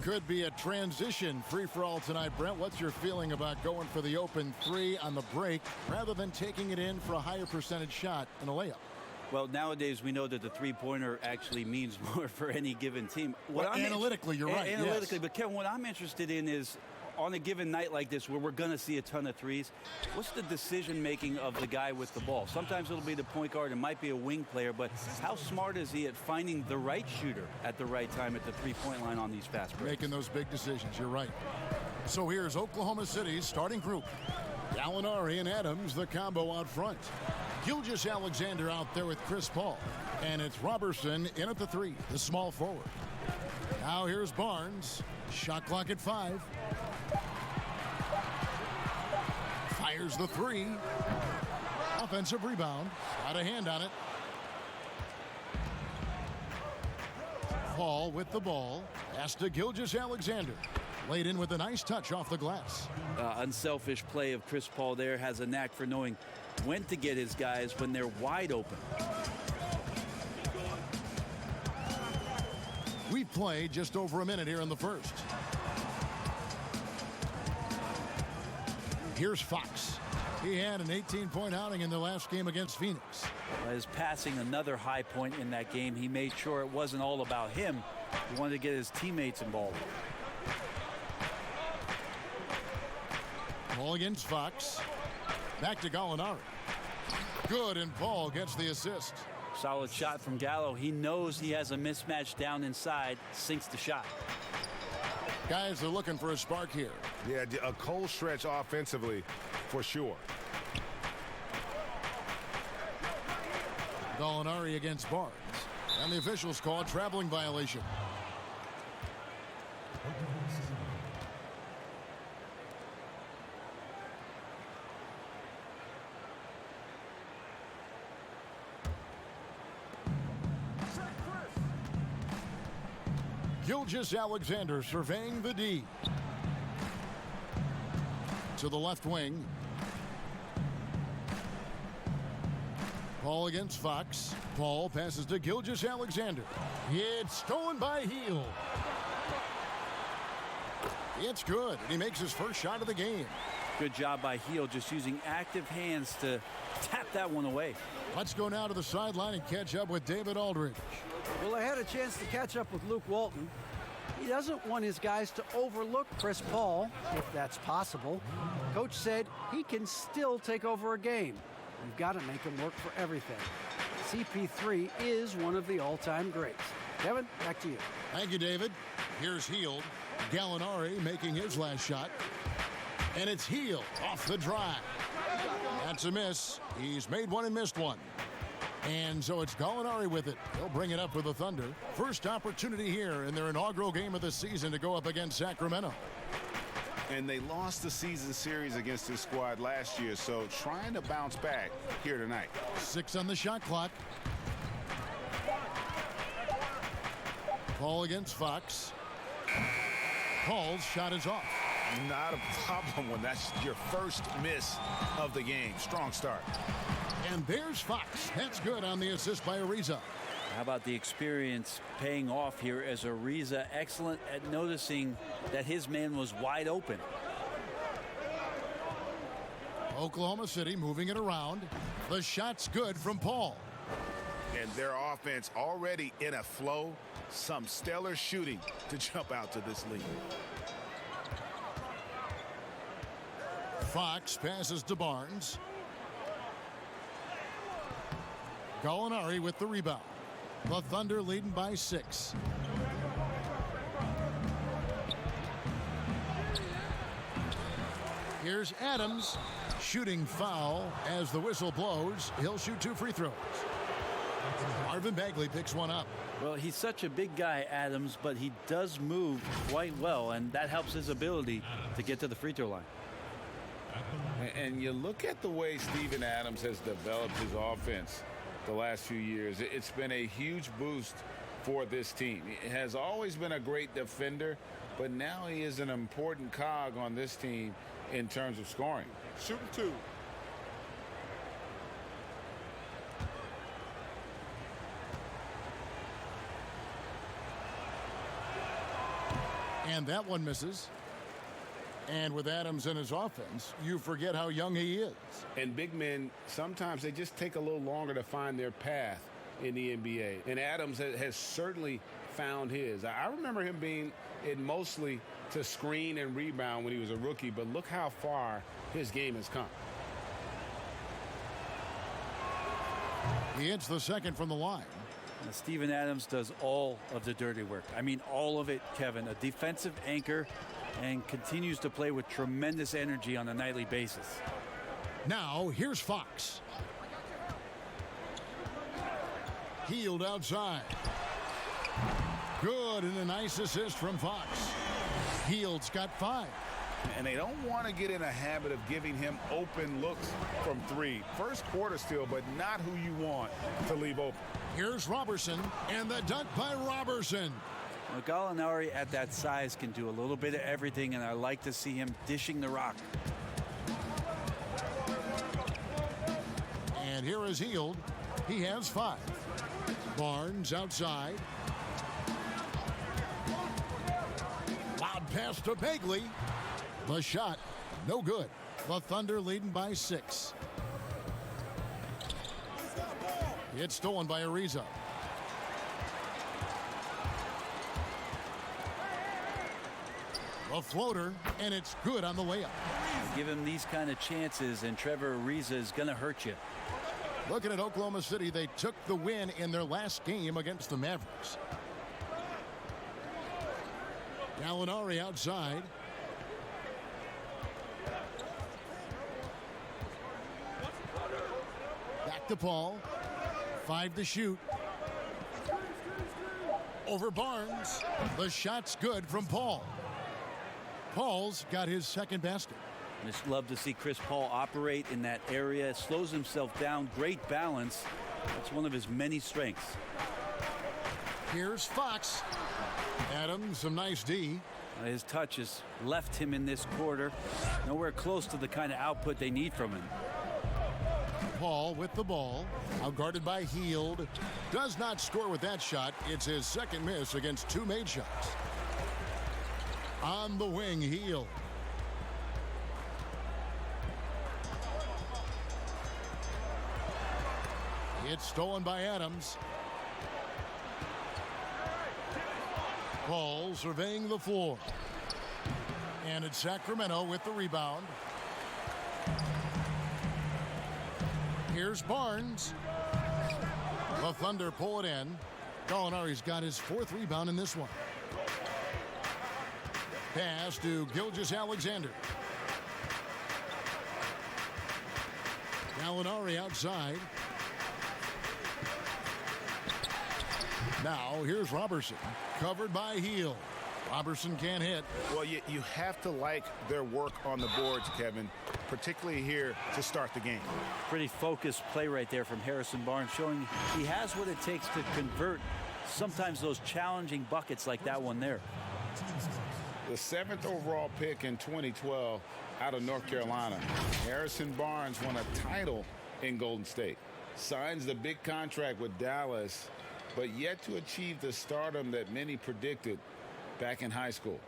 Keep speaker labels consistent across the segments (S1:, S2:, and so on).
S1: Could be a transition free-for-all tonight, Brent. What's your feeling about going for the open three on the break rather than taking it in for a higher percentage shot in a layup?
S2: Well, nowadays we know that the three-pointer actually means more for any given team.
S1: Analytically, you're right.
S2: Analytically,
S1: yes.
S2: But Kevin, what I'm interested in is on a given night like this where we're going to see a ton of threes, what's the decision-making of the guy with the ball? Sometimes it'll be the point guard. It might be a wing player, but how smart is he at finding the right shooter at the right time at the three-point line on these fast breaks?
S1: Making those big decisions, you're right. So here's Oklahoma City's starting group. Gallinari and Adams, the combo out front. Gilgeous-Alexander out there with Chris Paul. And it's Robertson in at the three, the small forward. Now here's Barnes. Shot clock at 5. Fires the three. Offensive rebound. Got a hand on it. Paul with the ball. Pass to Gilgeous-Alexander. Laid in with a nice touch off the glass.
S2: Unselfish play of Chris Paul there. Has a knack for knowing when to get his guys when they're wide open.
S1: We've played just over a minute here in the first. Here's Fox. He had an 18-point outing in the last game against Phoenix.
S2: His passing, another high point in that game. He made sure it wasn't all about him. He wanted to get his teammates involved.
S1: Ball against Fox. Back to Gallinari. Good, and Paul gets the assist.
S2: Solid shot from Gallo. He knows he has a mismatch down inside. Sinks the shot.
S1: Guys are looking for a spark here.
S3: Yeah, a cold stretch offensively for sure.
S1: Gallinari against Barnes. And the officials call a traveling violation. Gilgeous-Alexander surveying the D. To the left wing. Paul against Fox. Paul passes to Gilgeous-Alexander. It's stolen by Hield. It's good, and he makes his first shot of the game.
S2: Good job by Hield, just using active hands to tap that one away.
S1: Let's go now to the sideline and catch up with David Aldridge.
S4: Well, I had a chance to catch up with Luke Walton. He doesn't want his guys to overlook Chris Paul, if that's possible. Coach said he can still take over a game. You've got to make him work for everything. CP3 is one of the all-time greats. Kevin, back to you.
S1: Thank you, David. Here's Hield. Gallinari making his last shot. And it's Hield off the drive. That's a miss. He's made one and missed one. And so it's Gallinari with it. He'll bring it up for the Thunder. First opportunity here in their inaugural game of the season to go up against Sacramento.
S3: And they lost the season series against this squad last year, so trying to bounce back here tonight.
S1: 6 on the shot clock. Paul against Fox. Paul's shot is off.
S3: Not a problem when that's your first miss of the game. Strong start.
S1: And there's Fox. That's good on the assist by Ariza.
S2: How about the experience paying off here as Ariza excellent at noticing that his man was wide open.
S1: Oklahoma City moving it around. The shot's good from Paul.
S3: And their offense already in a flow. Some stellar shooting to jump out to this lead.
S1: Fox passes to Barnes. Gallinari with the rebound. The Thunder leading by 6. Here's Adams. Shooting foul as the whistle blows. He'll shoot 2 free throws. Marvin Bagley picks one up.
S2: Well, he's such a big guy, Adams, but he does move quite well, and that helps his ability to get to the free throw line.
S5: And you look at the way Steven Adams has developed his offense the last few years. It's been a huge boost for this team. He has always been a great defender, but now he is an important cog on this team in terms of scoring.
S3: Shooting 2.
S1: And that one misses. And with Adams in his offense, you forget how young he is.
S5: And big men, sometimes they just take a little longer to find their path in the NBA. And Adams has certainly found his. I remember him being in mostly to screen and rebound when he was a rookie, but look how far his game has come.
S1: He hits the second from the line.
S2: Now, Steven Adams does all of the dirty work. I mean, all of it, Kevin. A defensive anchor and continues to play with tremendous energy on a nightly basis.
S1: Now, here's Fox. Hield outside. Good, and a nice assist from Fox. Hield's got 5.
S3: And they don't want to get in a habit of giving him open looks from 3. First quarter still, but not who you want to leave open.
S1: Here's Robertson, and the dunk by Robertson.
S2: Well, Gallinari at that size can do a little bit of everything, and I like to see him dishing the rock.
S1: And here is Hield. He has 5. Barnes outside. Loud pass to Bagley. The shot, no good. The Thunder leading by 6. It's stolen by Ariza. A floater, and it's good on the layup.
S2: Give him these kind of chances, and Trevor Ariza is going to hurt you.
S1: Looking at Oklahoma City, they took the win in their last game against the Mavericks. Gallinari outside. Back to Paul. 5 to shoot. Over Barnes. The shot's good from Paul. Paul's got his second basket.
S2: Just love to see Chris Paul operate in that area. Slows himself down. Great balance. That's one of his many strengths.
S1: Here's Fox. Adams, some nice D.
S2: His touch has left him in this quarter. Nowhere close to the kind of output they need from him.
S1: Paul with the ball. Outguarded by Hield. Does not score with that shot. It's his second miss against 2 made shots. On the wing, Hield. It's stolen by Adams. Paul surveying the floor. And it's Sacramento with the rebound. Here's Barnes. The Thunder pull it in. Gallinari's got his 4th rebound in this one. Pass to Gilgeous-Alexander. Gallinari outside. Now here's Robertson. Covered by Hield. Robertson can't hit.
S3: Well, you have to like their work on the boards, Kevin, particularly here to start the game.
S2: Pretty focused play right there from Harrison Barnes, showing he has what it takes to convert sometimes those challenging buckets like that one there.
S5: The 7th overall pick in 2012 out of North Carolina. Harrison Barnes won a title in Golden State. Signs the big contract with Dallas, but yet to achieve the stardom that many predicted back in high school.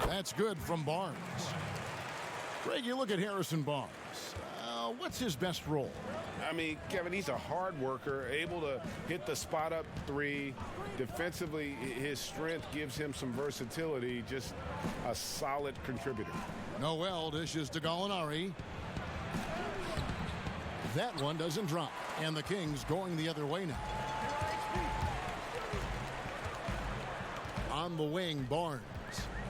S1: That's good from Barnes. Greg, you look at Harrison Barnes. What's his best role?
S3: I mean, Kevin, he's a hard worker, able to hit the spot-up 3. Defensively, his strength gives him some versatility, just a solid contributor.
S1: Noel dishes to Gallinari. That one doesn't drop, and the Kings going the other way now. On the wing, Barnes.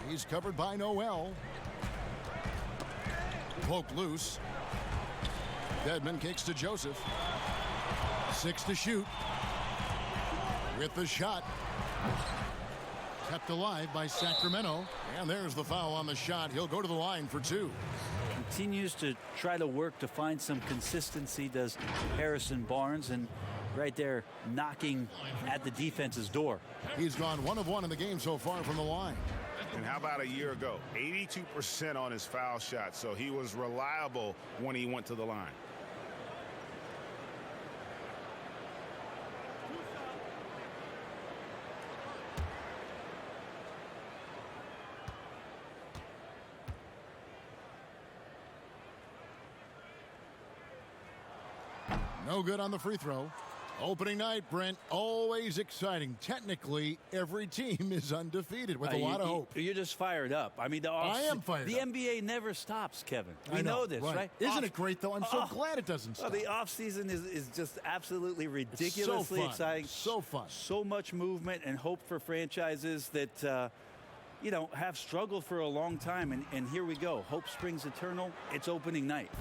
S1: He's covered by Noel. Poke loose. Dedmon kicks to Joseph. 6 to shoot. With the shot. Kept alive by Sacramento. And there's the foul on the shot. He'll go to the line for 2.
S2: Continues to try to work to find some consistency, does Harrison Barnes, and right there knocking at the defense's door.
S1: He's gone 1 of 1 in the game so far from the line.
S3: And how about a year ago? 82% on his foul shot, so he was reliable when he went to the line.
S1: No good on the free throw. Opening night, Brent, always exciting. Technically, every team is undefeated with a lot of hope.
S2: You're just fired up. I mean,
S1: I am fired
S2: the
S1: up.
S2: NBA never stops, Kevin.
S1: I
S2: We know this, right?
S1: Isn't it great, though? I'm so glad it doesn't stop.
S2: The offseason is just absolutely ridiculously exciting.
S1: So fun.
S2: So much movement and hope for franchises that, have struggled for a long time. And here we go. Hope springs eternal. It's opening night.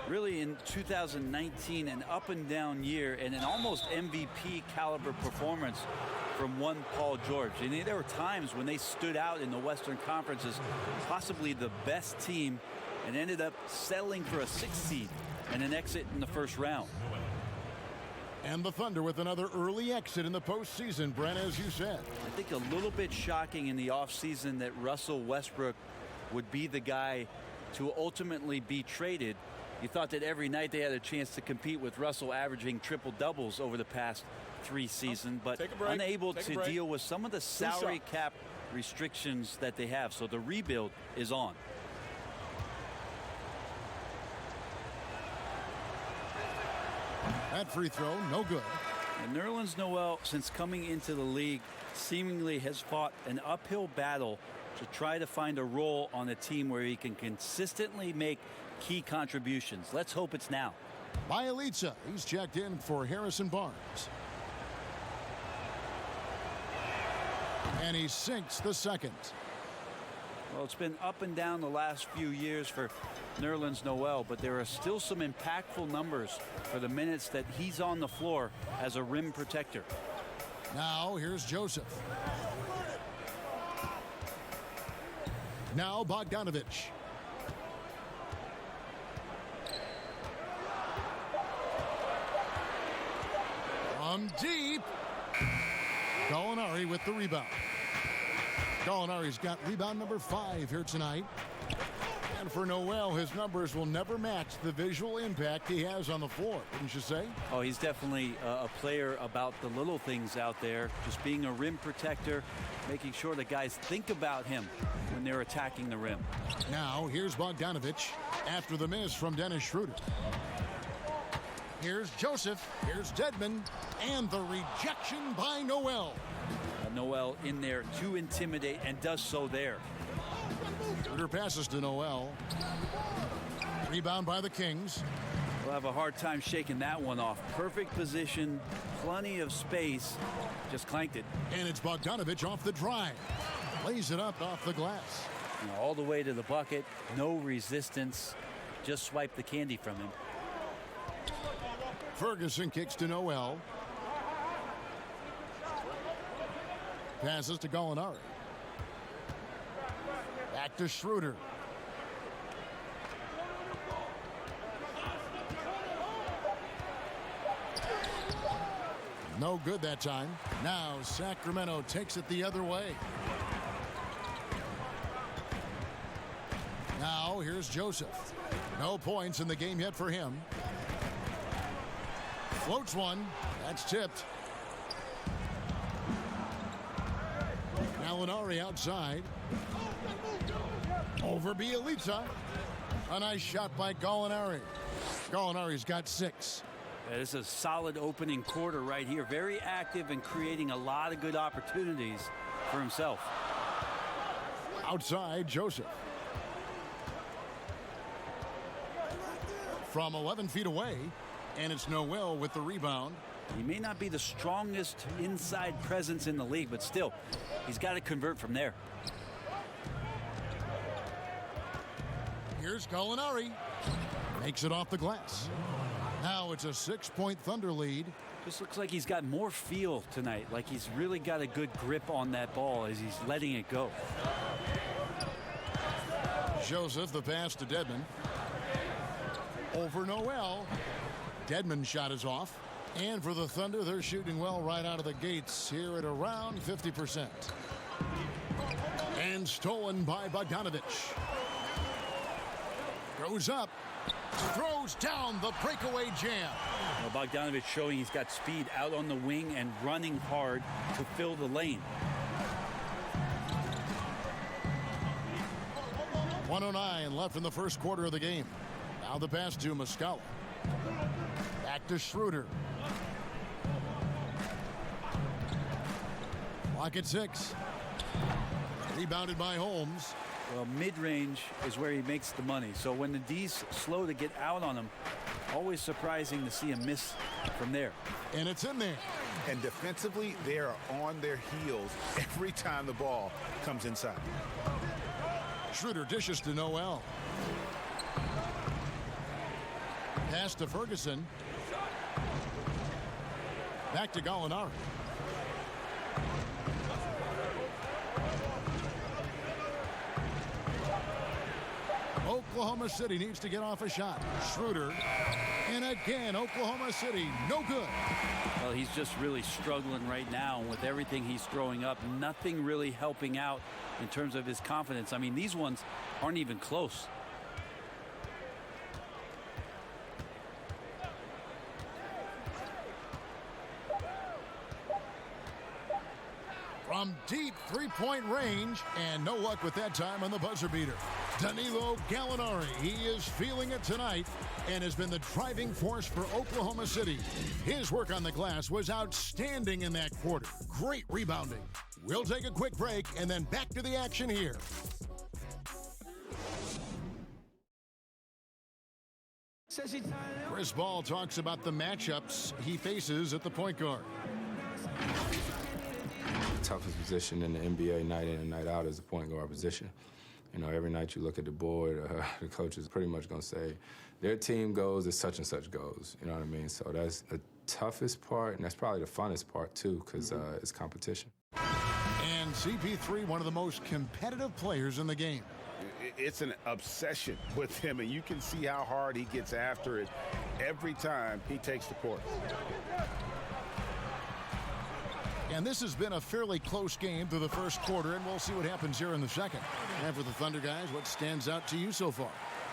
S2: Really, in 2019, an up and down year and an almost MVP caliber performance from one Paul George. And there were times when they stood out in the Western Conference as possibly the best team and ended up settling for a 6th seed and an exit in the first round.
S1: And the Thunder with another early exit in the postseason, Brent, as you said.
S2: I think a little bit shocking in the offseason that Russell Westbrook would be the guy to ultimately be traded. You thought that every night they had a chance to compete with Russell averaging triple-doubles over the past 3 seasons, but unable to deal with some of the salary cap restrictions that they have. So the rebuild is on.
S1: That free throw, no good.
S2: And Nerlens Noel, since coming into the league, seemingly has fought an uphill battle to try to find a role on a team where he can consistently make key contributions. Let's hope it's now.
S1: Bielitsa, he's checked in for Harrison Barnes. And he sinks the second.
S2: Well, it's been up and down the last few years for Nerlens Noel, but there are still some impactful numbers for the minutes that he's on the floor as a rim protector.
S1: Now here's Joseph. Now Bogdanovich. From deep. Gallinari with the rebound. Gallinari's got rebound number 5 here tonight. And for Noel, his numbers will never match the visual impact he has on the floor, wouldn't you say?
S2: Oh, he's definitely a player about the little things out there, just being a rim protector, making sure that guys think about him when they're attacking the rim.
S1: Now, here's Bogdanovich after the miss from Dennis Schroeder. Here's Joseph, here's Dedmon, and the rejection by Noel.
S2: Noel in there to intimidate and does so there.
S1: Schroeder passes to Noel. Rebound by the Kings.
S2: We'll have a hard time shaking that one off. Perfect position, plenty of space, just clanked it.
S1: And it's Bogdanovich off the drive. Lays it up off the glass.
S2: All the way to the bucket, no resistance, just swipe the candy from him.
S1: Ferguson kicks to Noel. Passes to Gallinari. Back to Schroeder. No good that time. Now Sacramento takes it the other way. Now here's Joseph. No points in the game yet for him. Floats one. That's tipped. Gallinari outside. Over Bielitsa. A nice shot by Gallinari. Gallinari's got 6.
S2: This is a solid opening quarter right here. Very active and creating a lot of good opportunities for himself.
S1: Outside, Joseph. From 11 feet away, and it's Noel with the rebound.
S2: He may not be the strongest inside presence in the league, but still, he's got to convert from there.
S1: Here's Gallinari. Makes it off the glass. Now it's a 6-point Thunder lead.
S2: Just looks like he's got more feel tonight, like he's really got a good grip on that ball as he's letting it go.
S1: Joseph, the pass to Dedmon. Over Noel. Dedmon's shot is off, And for the Thunder, they're shooting well right out of the gates here at around 50%. And stolen by Bogdanovich. Goes up. Throws down the breakaway jam.
S2: Well, Bogdanovich showing he's got speed out on the wing and running hard to fill the lane.
S1: 1:09 left in the first quarter of the game. Now the pass to Muscala. Back to Schroeder. Clock at 6. Rebounded by Holmes.
S2: Well, mid-range is where he makes the money. So when the D's slow to get out on him, always surprising to see him miss from there.
S1: And it's in there.
S6: And defensively, they are on their heels every time the ball comes inside.
S1: Schroeder dishes to Noel. Pass to Ferguson. Back to Gallinari. Oklahoma City needs to get off a shot. Schroeder. And again, Oklahoma City, no good.
S2: Well, he's just really struggling right now with everything he's throwing up. Nothing really helping out in terms of his confidence. I mean, these ones aren't even close.
S1: From deep three-point range, and no luck with that time on the buzzer beater. Danilo Gallinari, he is feeling it tonight and has been the driving force for Oklahoma City. His work on the glass was outstanding in that quarter. Great rebounding. We'll take a quick break and then back to the action here. Chris Ball talks about the matchups he faces at the point guard.
S7: Toughest position in the NBA night in and night out is the point guard position. You know, every night you look at the board, the coach is pretty much going to say, their team goes as such and such goes. You know what I mean? So that's the toughest part, and that's probably the funnest part, too, because it's competition.
S1: And CP3, one of the most competitive players in the game.
S3: It's an obsession with him, and you can see how hard he gets after it every time he takes the court.
S1: And this has been a fairly close game through the first quarter, and we'll see what happens here in the second. And for the Thunder guys, what stands out to you so far?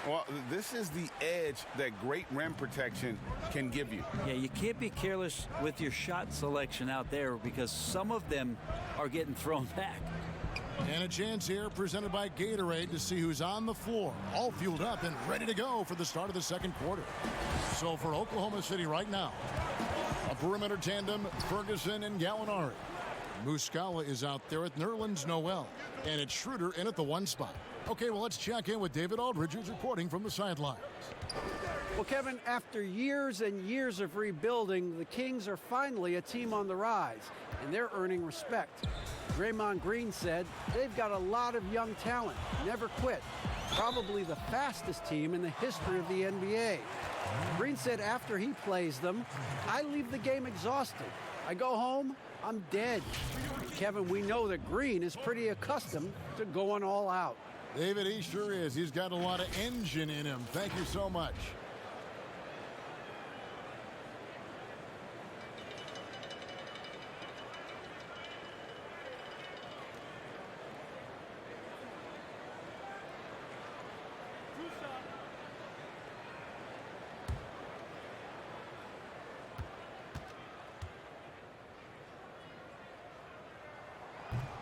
S3: Well, this is the edge that great rim protection can give you.
S2: Yeah, you can't be careless with your shot selection out there because some of them are getting thrown back.
S1: And a chance here presented by Gatorade to see who's on the floor, all fueled up and ready to go for the start of the second quarter. So for Oklahoma City right now, a perimeter tandem, Ferguson and Gallinari. Muscala is out there at Nerlens Noel. And it's Schroeder in at the one spot. Okay, well, let's check in with David Aldridge, who's reporting from the sidelines.
S4: Well, Kevin, after years and years of rebuilding, the Kings are finally a team on the rise, and they're earning respect. Draymond Green said they've got a lot of young talent, never quit. Probably the fastest team in the history of the NBA. Green said after he plays them, I leave the game exhausted. I go home, I'm dead. Kevin, we know that Green is pretty accustomed to going all out.
S1: David, he sure is. He's got a lot of engine in him. Thank you so much.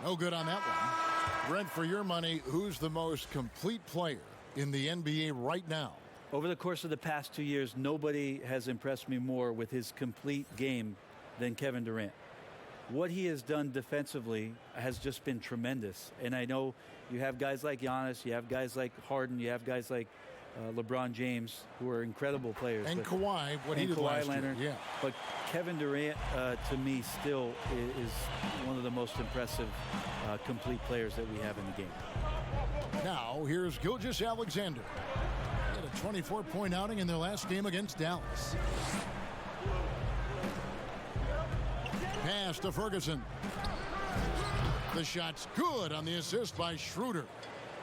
S1: No good on that one. Brent, for your money, who's the most complete player in the NBA right now?
S2: Over the course of the past 2 years, nobody has impressed me more with his complete game than Kevin Durant. What he has done defensively has just been tremendous. And I know you have guys like Giannis, you have guys like Harden, you have guys like LeBron James, who are incredible players.
S1: And Kawhi, what he did
S2: Kawhi
S1: last
S2: Leonard,
S1: year. Yeah.
S2: But Kevin Durant, to me, still is one of the most impressive complete players that we have in the game.
S1: Now, here's Gilgeous-Alexander. He had a 24-point outing in their last game against Dallas. Pass to Ferguson. The shot's good on the assist by Schroeder.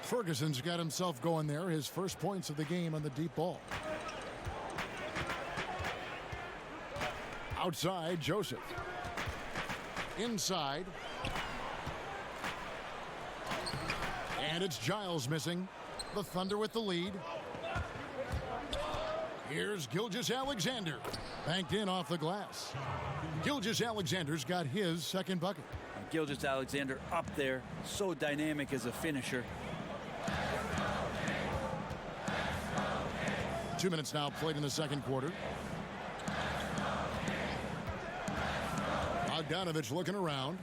S1: Ferguson's got himself going there, his first points of the game on the deep ball. Outside, Joseph. Inside. And it's Giles missing. The Thunder with the lead. Here's Gilgeous-Alexander. Banked in off the glass. Gilgeous-Alexander's got his second bucket.
S2: Gilgeous-Alexander up there, so dynamic as a finisher.
S1: 2 minutes now played in the second quarter. Bogdanovich looking around.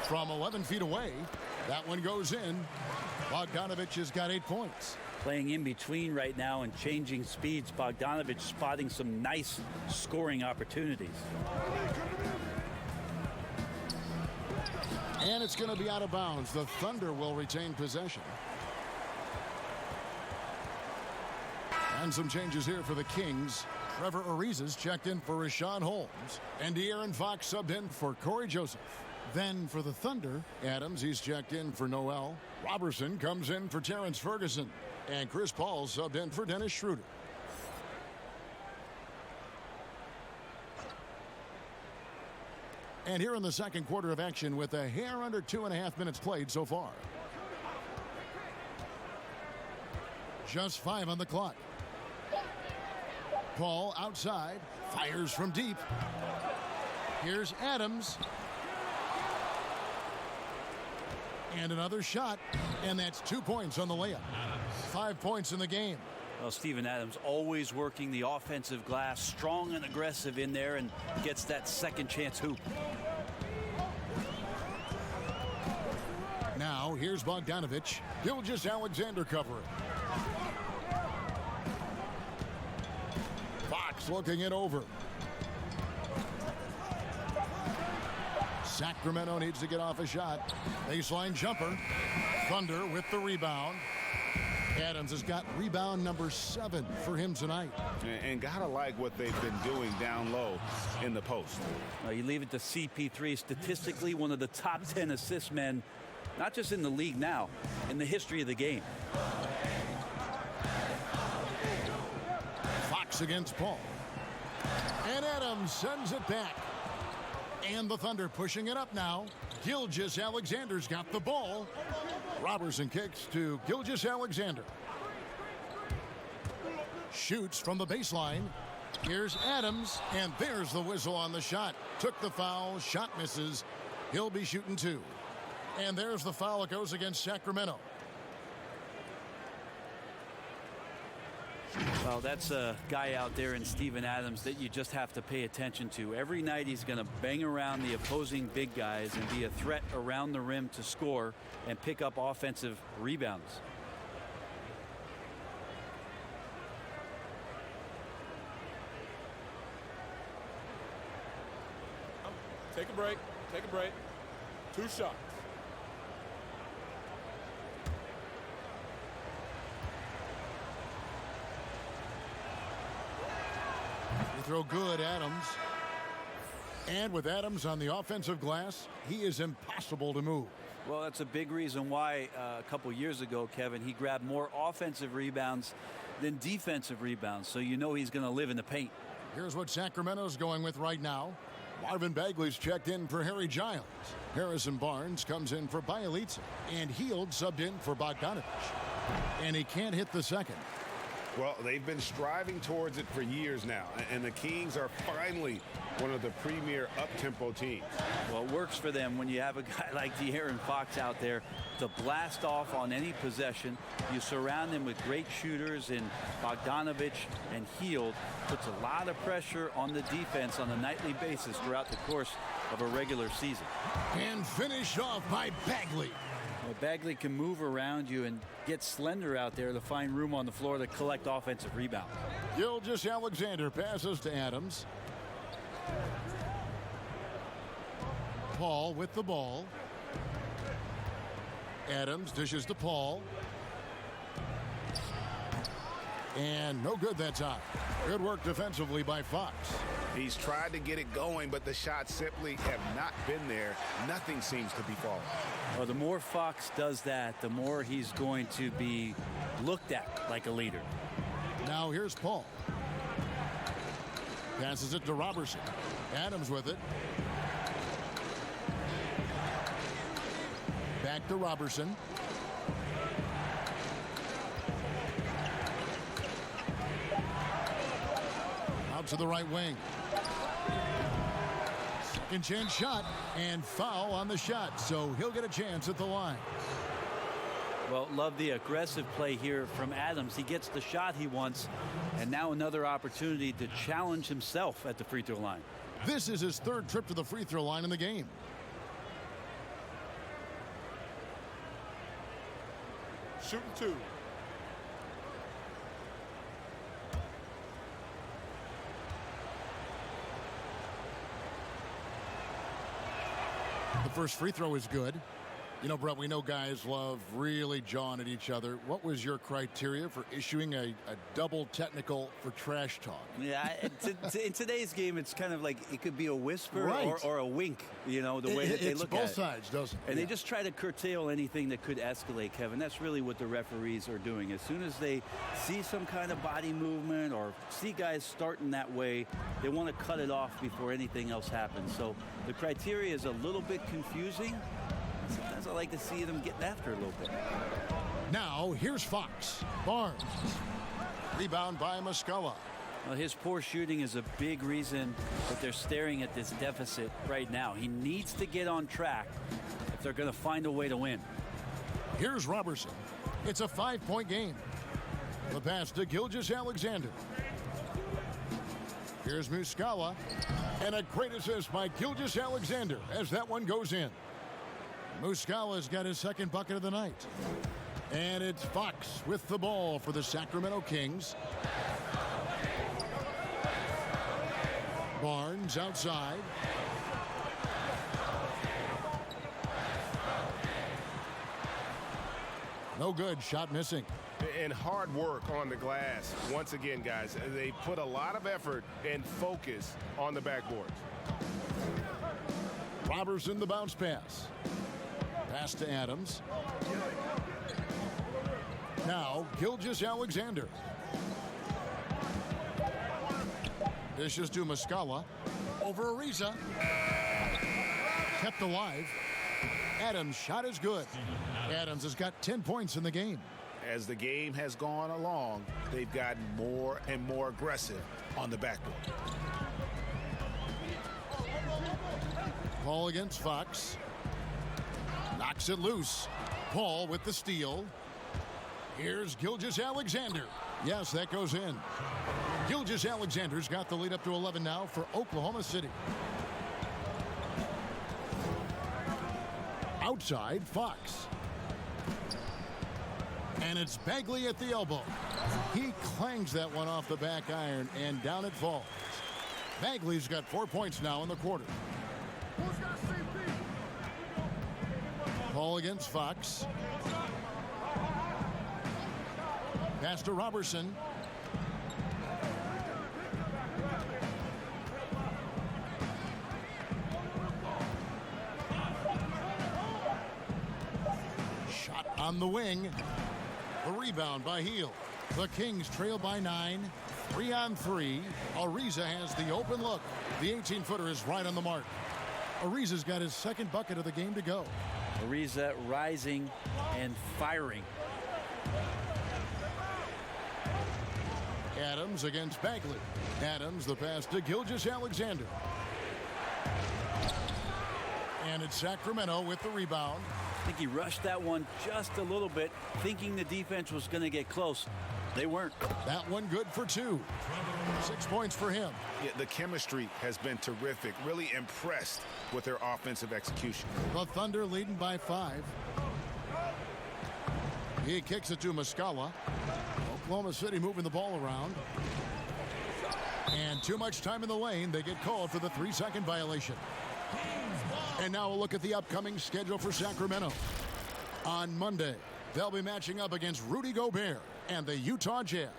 S1: From 11 feet away, that one goes in. Bogdanovich has got 8 points.
S2: Playing in between right now and changing speeds. Bogdanovich spotting some nice scoring opportunities.
S1: And it's going to be out of bounds. The Thunder will retain possession. And some changes here for the Kings. Trevor Ariza's checked in for Rashawn Holmes. And De'Aaron Fox subbed in for Corey Joseph. Then for the Thunder, Adams, he's checked in for Noel. Robertson comes in for Terrence Ferguson. And Chris Paul subbed in for Dennis Schroeder. And here in the second quarter of action with a hair under 2.5 minutes played so far. Just 5 on the clock. Paul outside, fires from deep. Here's Adams. And another shot, and that's 2 points on the layup. 5 points in the game.
S2: Well, Steven Adams always working the offensive glass, strong and aggressive in there, and gets that second chance hoop.
S1: Now, here's Bogdanovich. Gilgeous-Alexander covering. Fox looking it over. Sacramento needs to get off a shot. Baseline jumper. Thunder with the rebound. Adams has got rebound number 7 for him tonight.
S3: And gotta like what they've been doing down low in the post.
S2: You leave it to CP3, statistically one of the top 10 assist men, not just in the league now, in the history of the game.
S1: Fox against Paul. And Adams sends it back. And the Thunder pushing it up now. Gilgeous-Alexander's got the ball. Robertson kicks to Gilgeous-Alexander. Shoots from the baseline. Here's Adams, and there's the whistle on the shot. Took the foul, shot misses. He'll be shooting 2. And there's the foul. It goes against Sacramento.
S2: Well, that's a guy out there in Steven Adams that you just have to pay attention to. Every night he's going to bang around the opposing big guys and be a threat around the rim to score and pick up offensive rebounds.
S8: Take a break. Take a break. 2 shots.
S1: Throw good, Adams. And with Adams on the offensive glass, he is impossible to move.
S2: Well, that's a big reason why a couple years ago, Kevin, he grabbed more offensive rebounds than defensive rebounds. So you know he's going to live in the paint.
S1: Here's what Sacramento's going with right now. Marvin Bagley's checked in for Harry Giles. Harrison Barnes comes in for Bielitsa. And Hield subbed in for Bogdanovich. And he can't hit the second.
S3: Well, they've been striving towards it for years now, and the Kings are finally one of the premier up-tempo teams.
S2: Well, it works for them when you have a guy like De'Aaron Fox out there to blast off on any possession. You surround him with great shooters in Bogdanovich and Hield. Puts a lot of pressure on the defense on a nightly basis throughout the course of a regular season.
S1: And finished off by Bagley.
S2: Well, Bagley can move around you and get slender out there to find room on the floor to collect offensive rebounds.
S1: Gilgeous-Alexander passes to Adams. Paul with the ball. Adams dishes to Paul. And no good that time. Good work defensively by Fox.
S3: He's tried to get it going, but the shots simply have not been there. Nothing seems to be falling.
S2: Well, the more Fox does that, the more he's going to be looked at like a leader.
S1: Now here's Paul. Passes it to Robertson. Adams with it. Back to Robertson. Out to the right wing. Second chance shot and foul on the shot, so he'll get a chance at the line.
S2: Well, love the aggressive play here from Adams. He gets the shot he wants, and now another opportunity to challenge himself at the free throw line.
S1: This is his third trip to the free throw line in the game.
S8: Shooting 2.
S1: The first free throw is good. You know, Brett, we know guys love really jawing at each other. What was your criteria for issuing a double technical for trash talk?
S2: Yeah, in today's game, it's kind of like it could be a whisper
S1: Right.
S2: or a wink, you know, the way that they look at it.
S1: It's both sides, doesn't it?
S2: And they just try to curtail anything that could escalate, Kevin. That's really what the referees are doing. As soon as they see some kind of body movement or see guys starting that way, they want to cut it off before anything else happens. So the criteria is a little bit confusing. Sometimes I like to see them getting after a little bit.
S1: Now, here's Fox. Barnes. Rebound by Muscala.
S2: Well, his poor shooting is a big reason that they're staring at this deficit right now. He needs to get on track if they're going to find a way to win.
S1: Here's Robertson. It's a 5-point game. The pass to Gilgeous-Alexander. Here's Muscala. And a great assist by Gilgeous-Alexander as that one goes in. Muscala's got his second bucket of the night. And it's Fox with the ball for the Sacramento Kings. Barnes outside. No good. Shot missing.
S3: And hard work on the glass. Once again, guys, they put a lot of effort and focus on the backboards.
S1: Robertson, the bounce pass. Pass to Adams. Now, Gilgeous-Alexander. Dishes to Muscala. Over Ariza. Kept alive. Adams' shot is good. Adams has got 10 points in the game.
S6: As the game has gone along, they've gotten more and more aggressive on the backboard.
S1: Paul against Fox. Knocks it loose. Paul with the steal. Here's Gilgeous-Alexander. Yes, that goes in. Gilgeous-Alexander's got the lead up to 11 now for Oklahoma City. Outside, Fox. And it's Bagley at the elbow. He clangs that one off the back iron, and down it falls. Bagley's got 4 points now in the quarter. Paul against Fox. Pass to Robertson. Shot on the wing. The rebound by Hield. The Kings trail by 9. 3-on-3. Ariza has the open look. The 18-footer is right on the mark. Ariza's got his second bucket of the game to go.
S2: Ariza rising and firing.
S1: Adams against Bagley. Adams, the pass to Gilgeous-Alexander. And it's Sacramento with the rebound.
S2: I think he rushed that one just a little bit, thinking the defense was going to get close. They weren't.
S1: That one good for 2. 6 points for him.
S6: Yeah, the chemistry has been terrific. Really impressed with their offensive execution.
S1: The Thunder leading by 5. He kicks it to Muscala. Oklahoma City moving the ball around. And too much time in the lane. They get called for the 3-second violation. And now a look at the upcoming schedule for Sacramento. On Monday, they'll be matching up against Rudy Gobert and the Utah Jazz.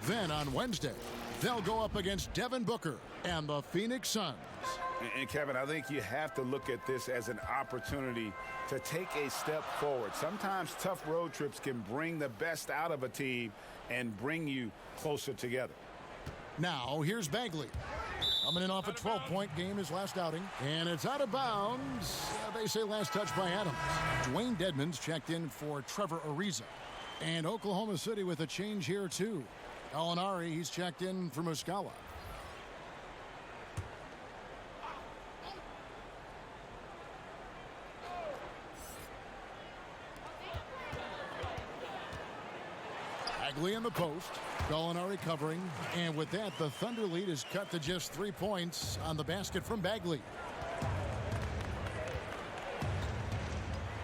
S1: Then on Wednesday, they'll go up against Devin Booker and the Phoenix Suns.
S3: And Kevin, I think you have to look at this as an opportunity to take a step forward. Sometimes tough road trips can bring the best out of a team and bring you closer together.
S1: Now, here's Bagley. Coming in off a 12-point game his last outing. And it's out of bounds. They say last touch by Adams. Dwayne Dedmon's checked in for Trevor Ariza. And Oklahoma City with a change here, too. Gallinari, he's checked in for Muscala. Bagley in the post. Gallinari covering. And with that, the Thunder lead is cut to just 3 points on the basket from Bagley.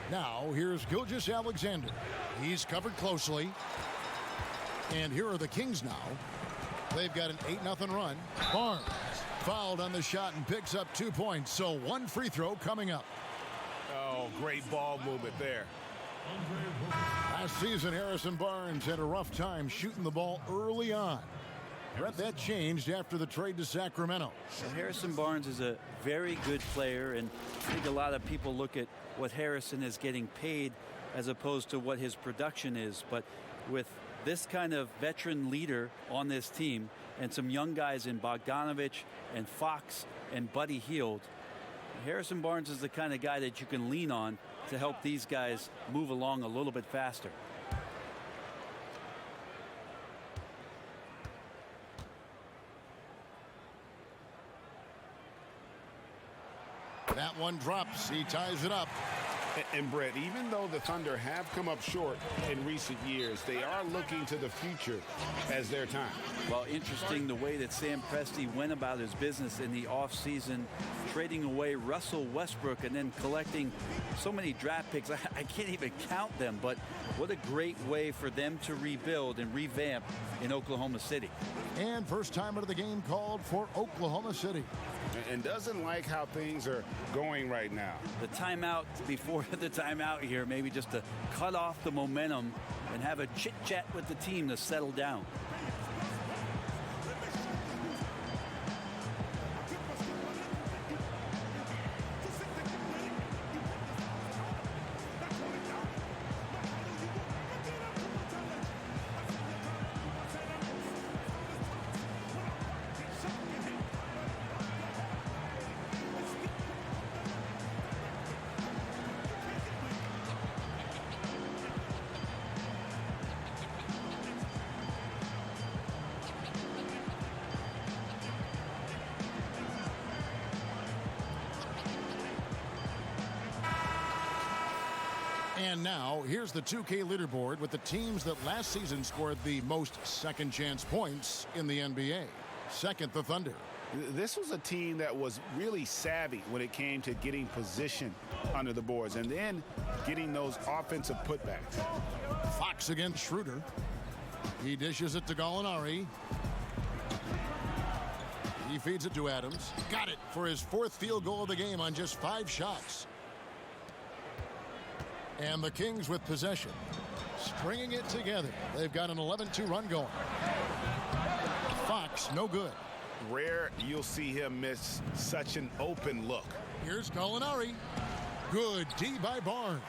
S1: Now, here's Gilgeous-Alexander. He's covered closely. And here are the Kings now. They've got an 8-0 run. Barnes fouled on the shot and picks up 2 points. So 1 free throw coming up.
S3: Oh, great ball movement there.
S1: Last season, Harrison Barnes had a rough time shooting the ball early on. Brett, that changed after the trade to Sacramento.
S2: Harrison Barnes is a very good player, and I think a lot of people look at what Harrison is getting paid as opposed to what his production is. But with this kind of veteran leader on this team and some young guys in Bogdanovich and Fox and Buddy Hield, Harrison Barnes is the kind of guy that you can lean on to help these guys move along a little bit faster.
S1: That one drops. He ties it up.
S3: And Brett, even though the Thunder have come up short in recent years, they are looking to the future as their time.
S2: Well, interesting the way that Sam Presti went about his business in the offseason, trading away Russell Westbrook and then collecting so many draft picks. I can't even count them, but what a great way for them to rebuild and revamp in Oklahoma City.
S1: And first time out of the game called for Oklahoma City.
S3: And doesn't like how things are going right now.
S2: The timeout before the timeout here, maybe just to cut off the momentum and have a chit-chat with the team to settle down.
S1: And now, here's the 2K leaderboard with the teams that last season scored the most second-chance points in the NBA. Second, the Thunder.
S3: This was a team that was really savvy when it came to getting position under the boards and then getting those offensive putbacks.
S1: Fox against Schroeder. He dishes it to Gallinari. He feeds it to Adams. Got it for his 4th field goal of the game on just 5 shots. And the Kings with possession. Stringing it together. They've got an 11-2 run going. Fox, no good.
S3: Rare you'll see him miss such an open look.
S1: Here's Gallinari. Good D by Barnes.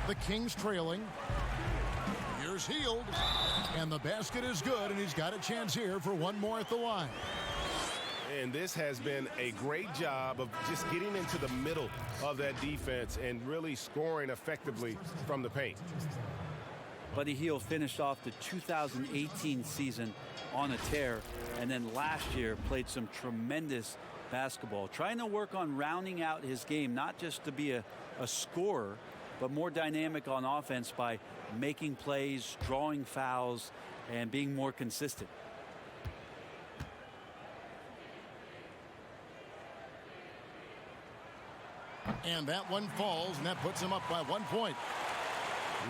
S1: The Kings trailing. Here's Hield. And the basket is good, and he's got a chance here for one more at the line.
S3: And this has been a great job of just getting into the middle of that defense and really scoring effectively from the paint.
S2: Buddy Hield finished off the 2018 season on a tear, and then last year played some tremendous basketball, trying to work on rounding out his game, not just to be a scorer, but more dynamic on offense by making plays, drawing fouls, and being more consistent.
S1: And that one falls, and that puts him up by 1 point.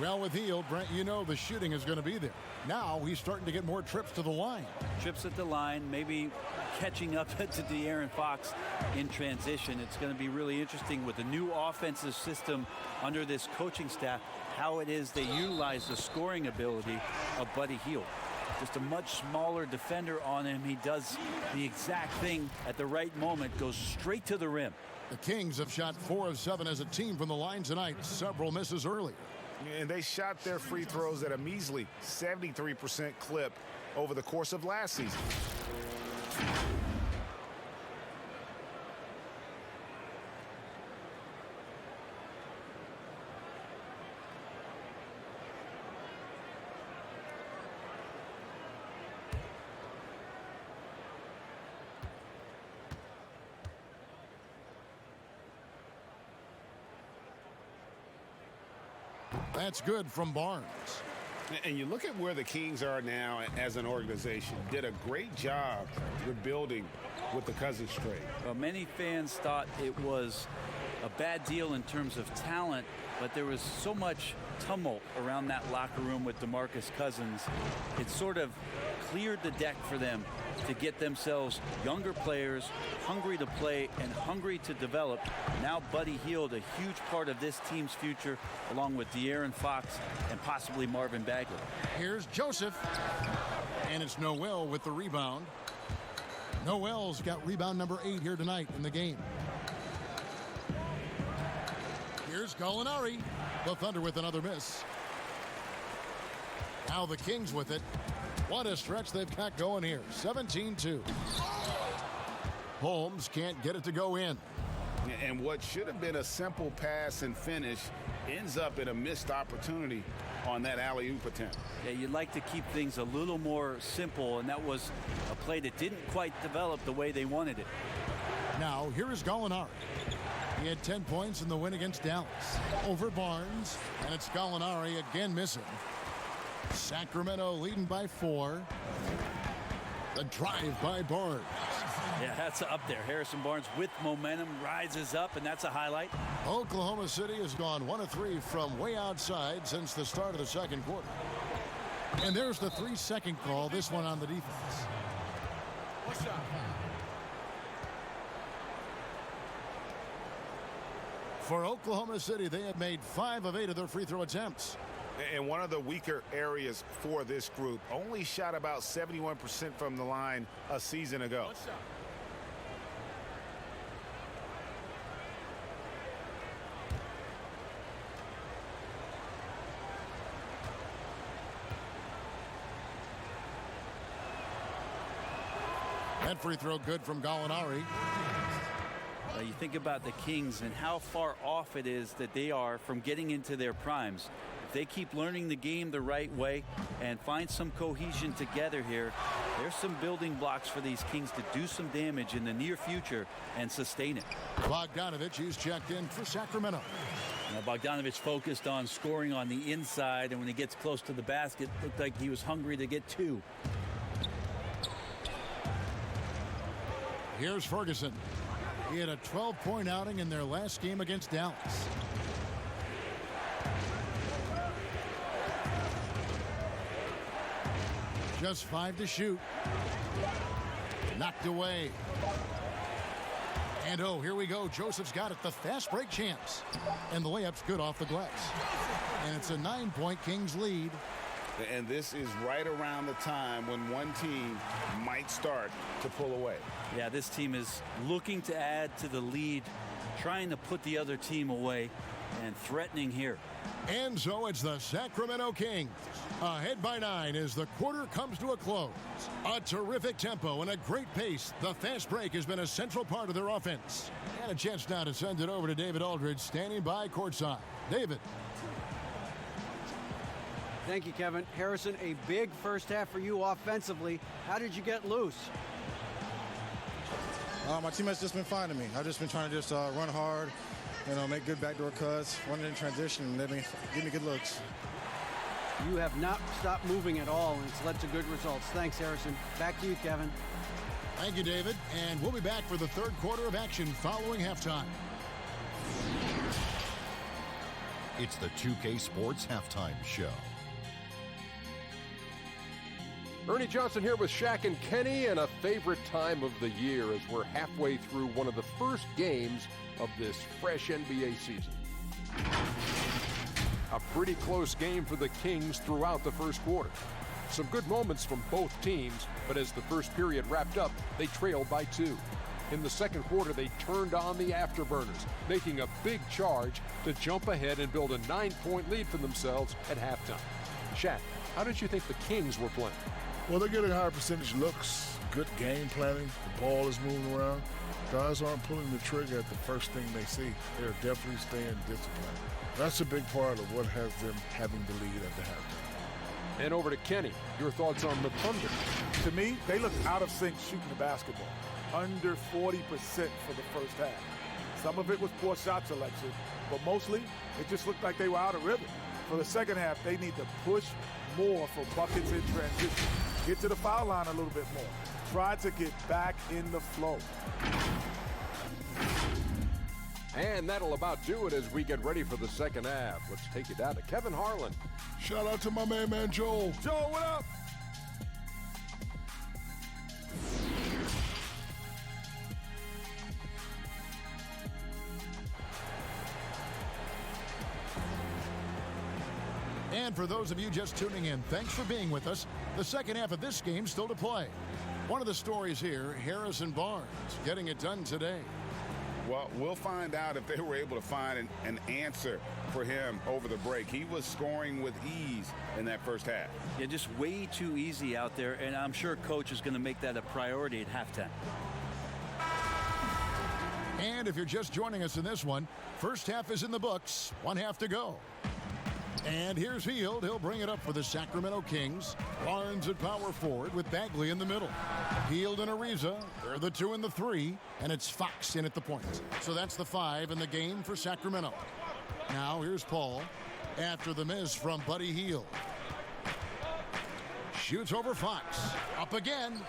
S1: Well, with Hield, Brent, you know the shooting is going to be there. Now he's starting to get more trips to the line.
S2: Trips at the line, maybe catching up to De'Aaron Fox in transition. It's going to be really interesting with the new offensive system under this coaching staff, how it is they utilize the scoring ability of Buddy Hield. Just a much smaller defender on him. He does the exact thing at the right moment, goes straight to the rim.
S1: The Kings have shot 4 of 7 as a team from the line tonight. Several misses earlier.
S3: And they shot their free throws at a measly 73% clip over the course of last season.
S1: That's good from Barnes.
S3: And you look at where the Kings are now as an organization. Did a great job rebuilding with the Cousins trade.
S2: Well, many fans thought it was a bad deal in terms of talent, but there was so much tumult around that locker room with DeMarcus Cousins. It sort of cleared the deck for them to get themselves younger players, hungry to play and hungry to develop. Now Buddy Hield, a huge part of this team's future, along with De'Aaron Fox and possibly Marvin Bagley.
S1: Here's Joseph. And it's Noel with the rebound. Noel's got rebound number 8 here tonight in the game. Here's Gallinari. The Thunder with another miss. Now the Kings with it. What a stretch they've got going here. 17-2. Holmes can't get it to go in.
S3: And what should have been a simple pass and finish ends up in a missed opportunity on that alley-oop attempt.
S2: Yeah, you'd like to keep things a little more simple, and that was a play that didn't quite develop the way they wanted it.
S1: Now, here is Gallinari. He had 10 points in the win against Dallas. Over Barnes, and it's Gallinari again missing. Sacramento leading by 4. The drive by Barnes.
S2: Yeah, that's up there. Harrison Barnes with momentum rises up, and that's a highlight.
S1: Oklahoma City has gone 1 of 3 from way outside since the start of the second quarter. And there's the 3-second call, this one on the defense. For Oklahoma City, they have made 5 of 8 of their free throw attempts.
S3: And one of the weaker areas for this group, only shot about 71% from the line a season ago.
S1: That free throw good from Gallinari.
S2: You think about the Kings and how far off it is that they are from getting into their primes. If they keep learning the game the right way and find some cohesion together here, there's some building blocks for these Kings to do some damage in the near future and sustain it.
S1: Bogdanovich, he's checked in for Sacramento.
S2: Now Bogdanovich focused on scoring on the inside, and when he gets close to the basket, looked like he was hungry to get 2.
S1: Here's Ferguson. He had a 12-point outing in their last game against Dallas. Just 5 to shoot. Knocked away. And oh, here we go. Joseph's got it. The fast break champs. And the layup's good off the glass. And it's a 9-point Kings lead.
S3: And this is right around the time when one team might start to pull away.
S2: Yeah, this team is looking to add to the lead, trying to put the other team away, and threatening here.
S1: And so it's the Sacramento Kings. Ahead by 9 as the quarter comes to a close. A terrific tempo and a great pace. The fast break has been a central part of their offense. And a chance now to send it over to David Aldridge, standing by courtside. David.
S4: Thank you, Kevin. Harrison, a big first half for you offensively. How did you get loose?
S9: My teammates just been finding me. I've just been trying to run hard, make good backdoor cuts, run it in transition, and give me good looks.
S4: You have not stopped moving at all, and it's led to good results. Thanks, Harrison. Back to you, Kevin.
S1: Thank you, David. And we'll be back for the third quarter of action following halftime.
S10: It's the 2K Sports Halftime Show.
S11: Ernie Johnson here with Shaq and Kenny, and a favorite time of the year as we're halfway through one of the first games of this fresh NBA season. A pretty close game for the Kings throughout the first quarter. Some good moments from both teams, but as the first period wrapped up, they trailed by 2. In the second quarter, they turned on the afterburners, making a big charge to jump ahead and build a 9-point lead for themselves at halftime. Shaq, how did you think the Kings were playing?
S12: Well, they're getting higher percentage looks, good game planning. The ball is moving around. Guys aren't pulling the trigger at the first thing they see. They're definitely staying disciplined. That's a big part of what has them having the lead at the halftime.
S11: And over to Kenny. Your thoughts on the Thunder?
S13: To me, they looked out of sync shooting the basketball. Under 40% for the first half. Some of it was poor shot selection, but mostly it just looked like they were out of rhythm. For the second half, they need to push more for buckets in transition. Get to the foul line a little bit more. Try to get back in the flow.
S11: And that'll about do it as we get ready for the second half. Let's take you down to Kevin Harlan.
S12: Shout out to my man Joel.
S13: Joel, what up?
S1: And for those of you just tuning in, thanks for being with us. The second half of this game still to play. One of the stories here, Harrison Barnes getting it done today.
S5: Well, we'll find out if they were able to find an answer for him over the break. He was scoring with ease in that first half.
S2: Yeah, just way too easy out there, and I'm sure Coach is going to make that a priority at halftime.
S1: And if you're just joining us in this one, first half is in the books, 1 half to go. And here's Hield. He'll bring it up for the Sacramento Kings. Barnes at power forward with Bagley in the middle. Hield and Ariza, they're the 2 and the 3, and it's Fox in at the point. So that's the 5 in the game for Sacramento. Now here's Paul after the miss from Buddy Hield. Shoots over Fox. Up again.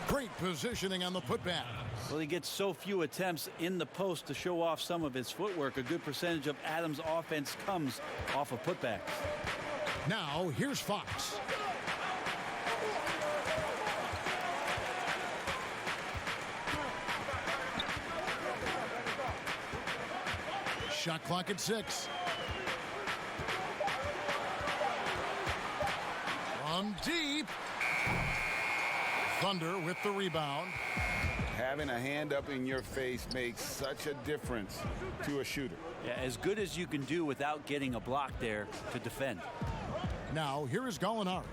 S1: Great positioning on the putback.
S2: Well, he gets so few attempts in the post to show off some of his footwork. A good percentage of Adams' offense comes off of putbacks.
S1: Now, here's Fox. Shot clock at 6. From deep. Thunder with the rebound.
S5: Having a hand up in your face makes such a difference to a shooter.
S2: Yeah, as good as you can do without getting a block there to defend.
S1: Now, here is Gallinari.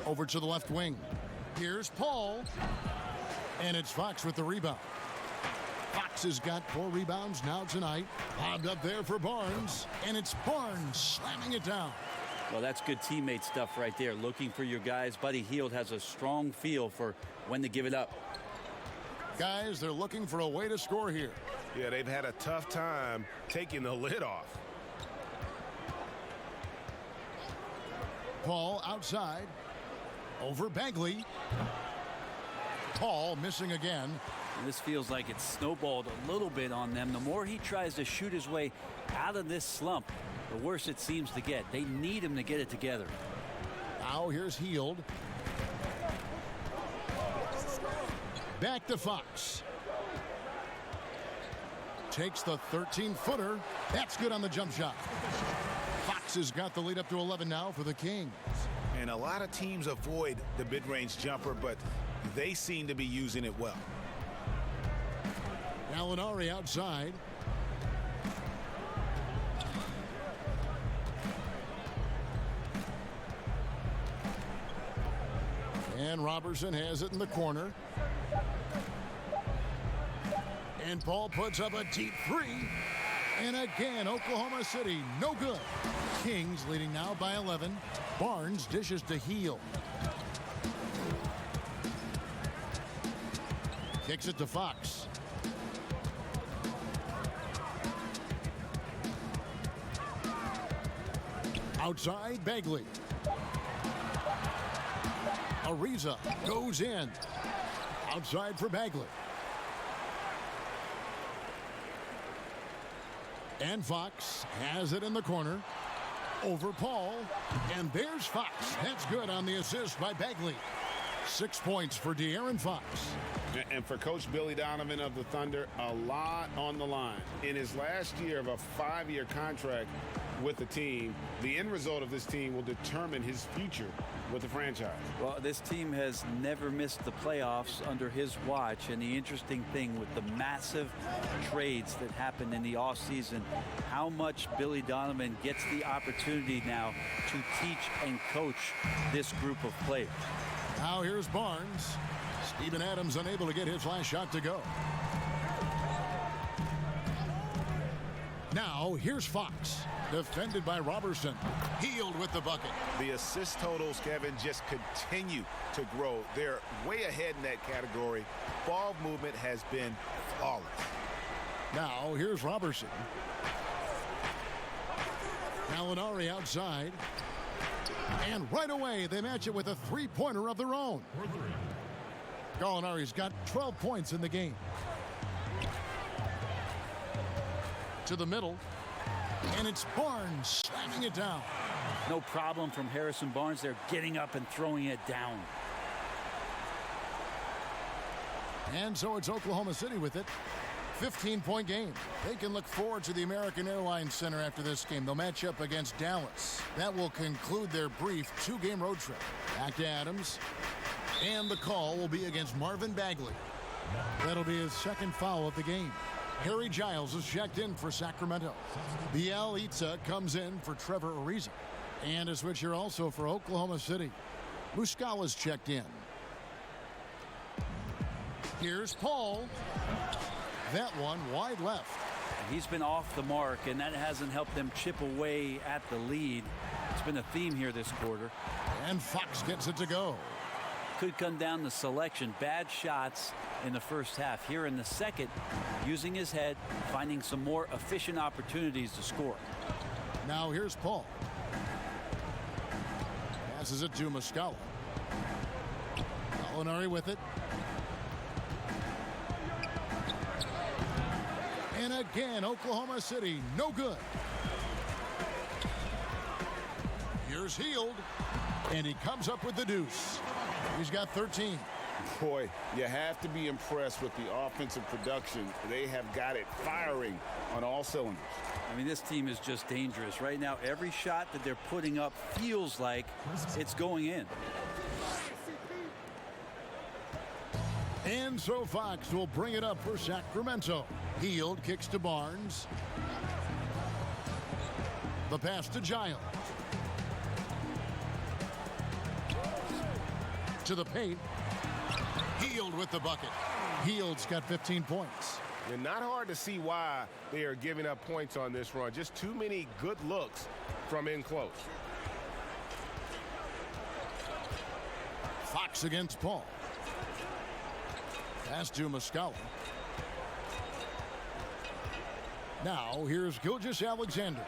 S1: Over to the left wing. Here's Paul. And it's Fox with the rebound. Fox has got 4 rebounds now tonight. Lobbed up there for Barnes. And it's Barnes slamming it down.
S2: Well, that's good teammate stuff right there. Looking for your guys. Buddy Hield has a strong feel for when to give it up.
S1: Guys, they're looking for a way to score here.
S3: Yeah, they've had a tough time taking the lid off.
S1: Paul outside. Over Bagley. Paul missing again.
S2: And this feels like it's snowballed a little bit on them. The more he tries to shoot his way out of this slump, the worse it seems to get. They need him to get it together.
S1: Now here's Hield. Back to Fox. Takes the 13-footer. That's good on the jump shot. Fox has got the lead up to 11 now for the Kings.
S6: And a lot of teams avoid the mid-range jumper, but they seem to be using it well.
S1: Gallinari outside. And Robertson has it in the corner. And Paul puts up a deep 3. And again, Oklahoma City, no good. Kings leading now by 11. Barnes dishes to Hield. Kicks it to Fox. Outside, Bagley. Ariza goes in. Outside for Bagley. And Fox has it in the corner. Over Paul. And there's Fox. That's good on the assist by Bagley. 6 points for De'Aaron Fox.
S3: And for Coach Billy Donovan of the Thunder, a lot on the line. In his last year of a 5-year contract with the team, the end result of this team will determine his future with the franchise.
S2: Well, this team has never missed the playoffs under his watch, and the interesting thing with the massive trades that happened in the offseason, how much Billy Donovan gets the opportunity now to teach and coach this group of players.
S1: Now here's Barnes. Steven Adams unable to get his last shot to go. Now here's Fox. Defended by Robertson. Hield with the bucket.
S6: The assist totals, Kevin, just continue to grow. They're way ahead in that category. Ball movement has been flawless.
S1: Now here's Robertson. Gallinari outside. And right away they match it with a three-pointer of their own. Gallinari's got 12 points in the game. To the middle. And it's Barnes slamming it down.
S2: No problem from Harrison Barnes. They're getting up and throwing it down.
S1: And so it's Oklahoma City with it. 15-point game. They can look forward to the American Airlines Center after this game. They'll match up against Dallas. That will conclude their brief 2-game road trip. Back to Adams. And the call will be against Marvin Bagley. That'll be his second foul of the game. Harry Giles is checked in for Sacramento. Bielitsa comes in for Trevor Ariza. And a switch here also for Oklahoma City. Muscala's checked in. Here's Paul. That one wide left.
S2: He's been off the mark, and that hasn't helped them chip away at the lead. It's been a theme here this quarter.
S1: And Fox gets it to go.
S2: Could come down to selection. Bad shots in the first half. Here in the second, using his head, finding some more efficient opportunities to score.
S1: Now here's Paul. Passes it to Muscala. Gallinari with it. And again, Oklahoma City, no good. Here's Hield, and he comes up with the deuce. He's got 13.
S3: Boy, you have to be impressed with the offensive production. They have got it firing on all cylinders.
S2: I mean, this team is just dangerous. Right now, every shot that they're putting up feels like it's going in.
S1: And so Fox will bring it up for Sacramento. Hield kicks to Barnes. The pass to Giles. To the paint. Hield with the bucket. Hield's got 15 points.
S3: And not hard to see why they are giving up points on this run. Just too many good looks from in close.
S1: Fox against Paul. Pass to Muscala. Now here's Gilgeous-Alexander.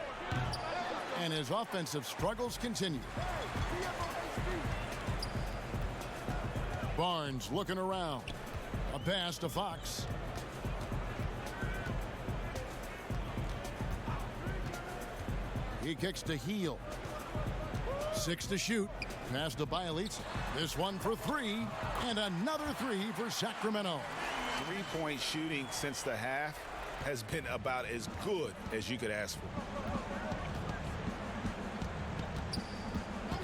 S1: And his offensive struggles continue. Barnes looking around. A pass to Fox. He kicks to Hield. 6 to shoot. Pass to Bielitsa. This one for 3. And another 3 for Sacramento.
S6: Three-point shooting since the half has been about as good as you could ask for.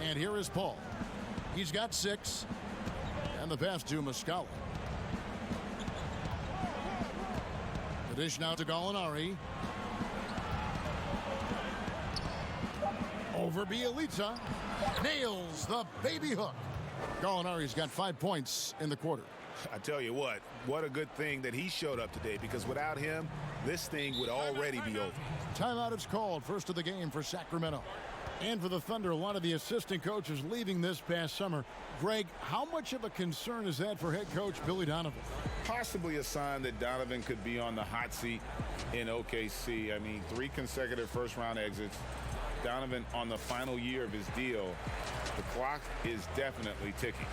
S1: And here is Paul. He's got 6. And the pass to Muscala. The dish now to Gallinari. Over Bielitsa. Nails the baby hook. Gallinari's got 5 points in the quarter.
S6: I tell you what a good thing that he showed up today, because without him, this thing would already be over.
S1: Timeout is called, first of the game for Sacramento. And for the Thunder, a lot of the assistant coaches leaving this past summer. Greg, how much of a concern is that for head coach Billy Donovan?
S3: Possibly a sign that Donovan could be on the hot seat in OKC. I mean, 3 consecutive first-round exits. Donovan on the final year of his deal. The clock is definitely ticking.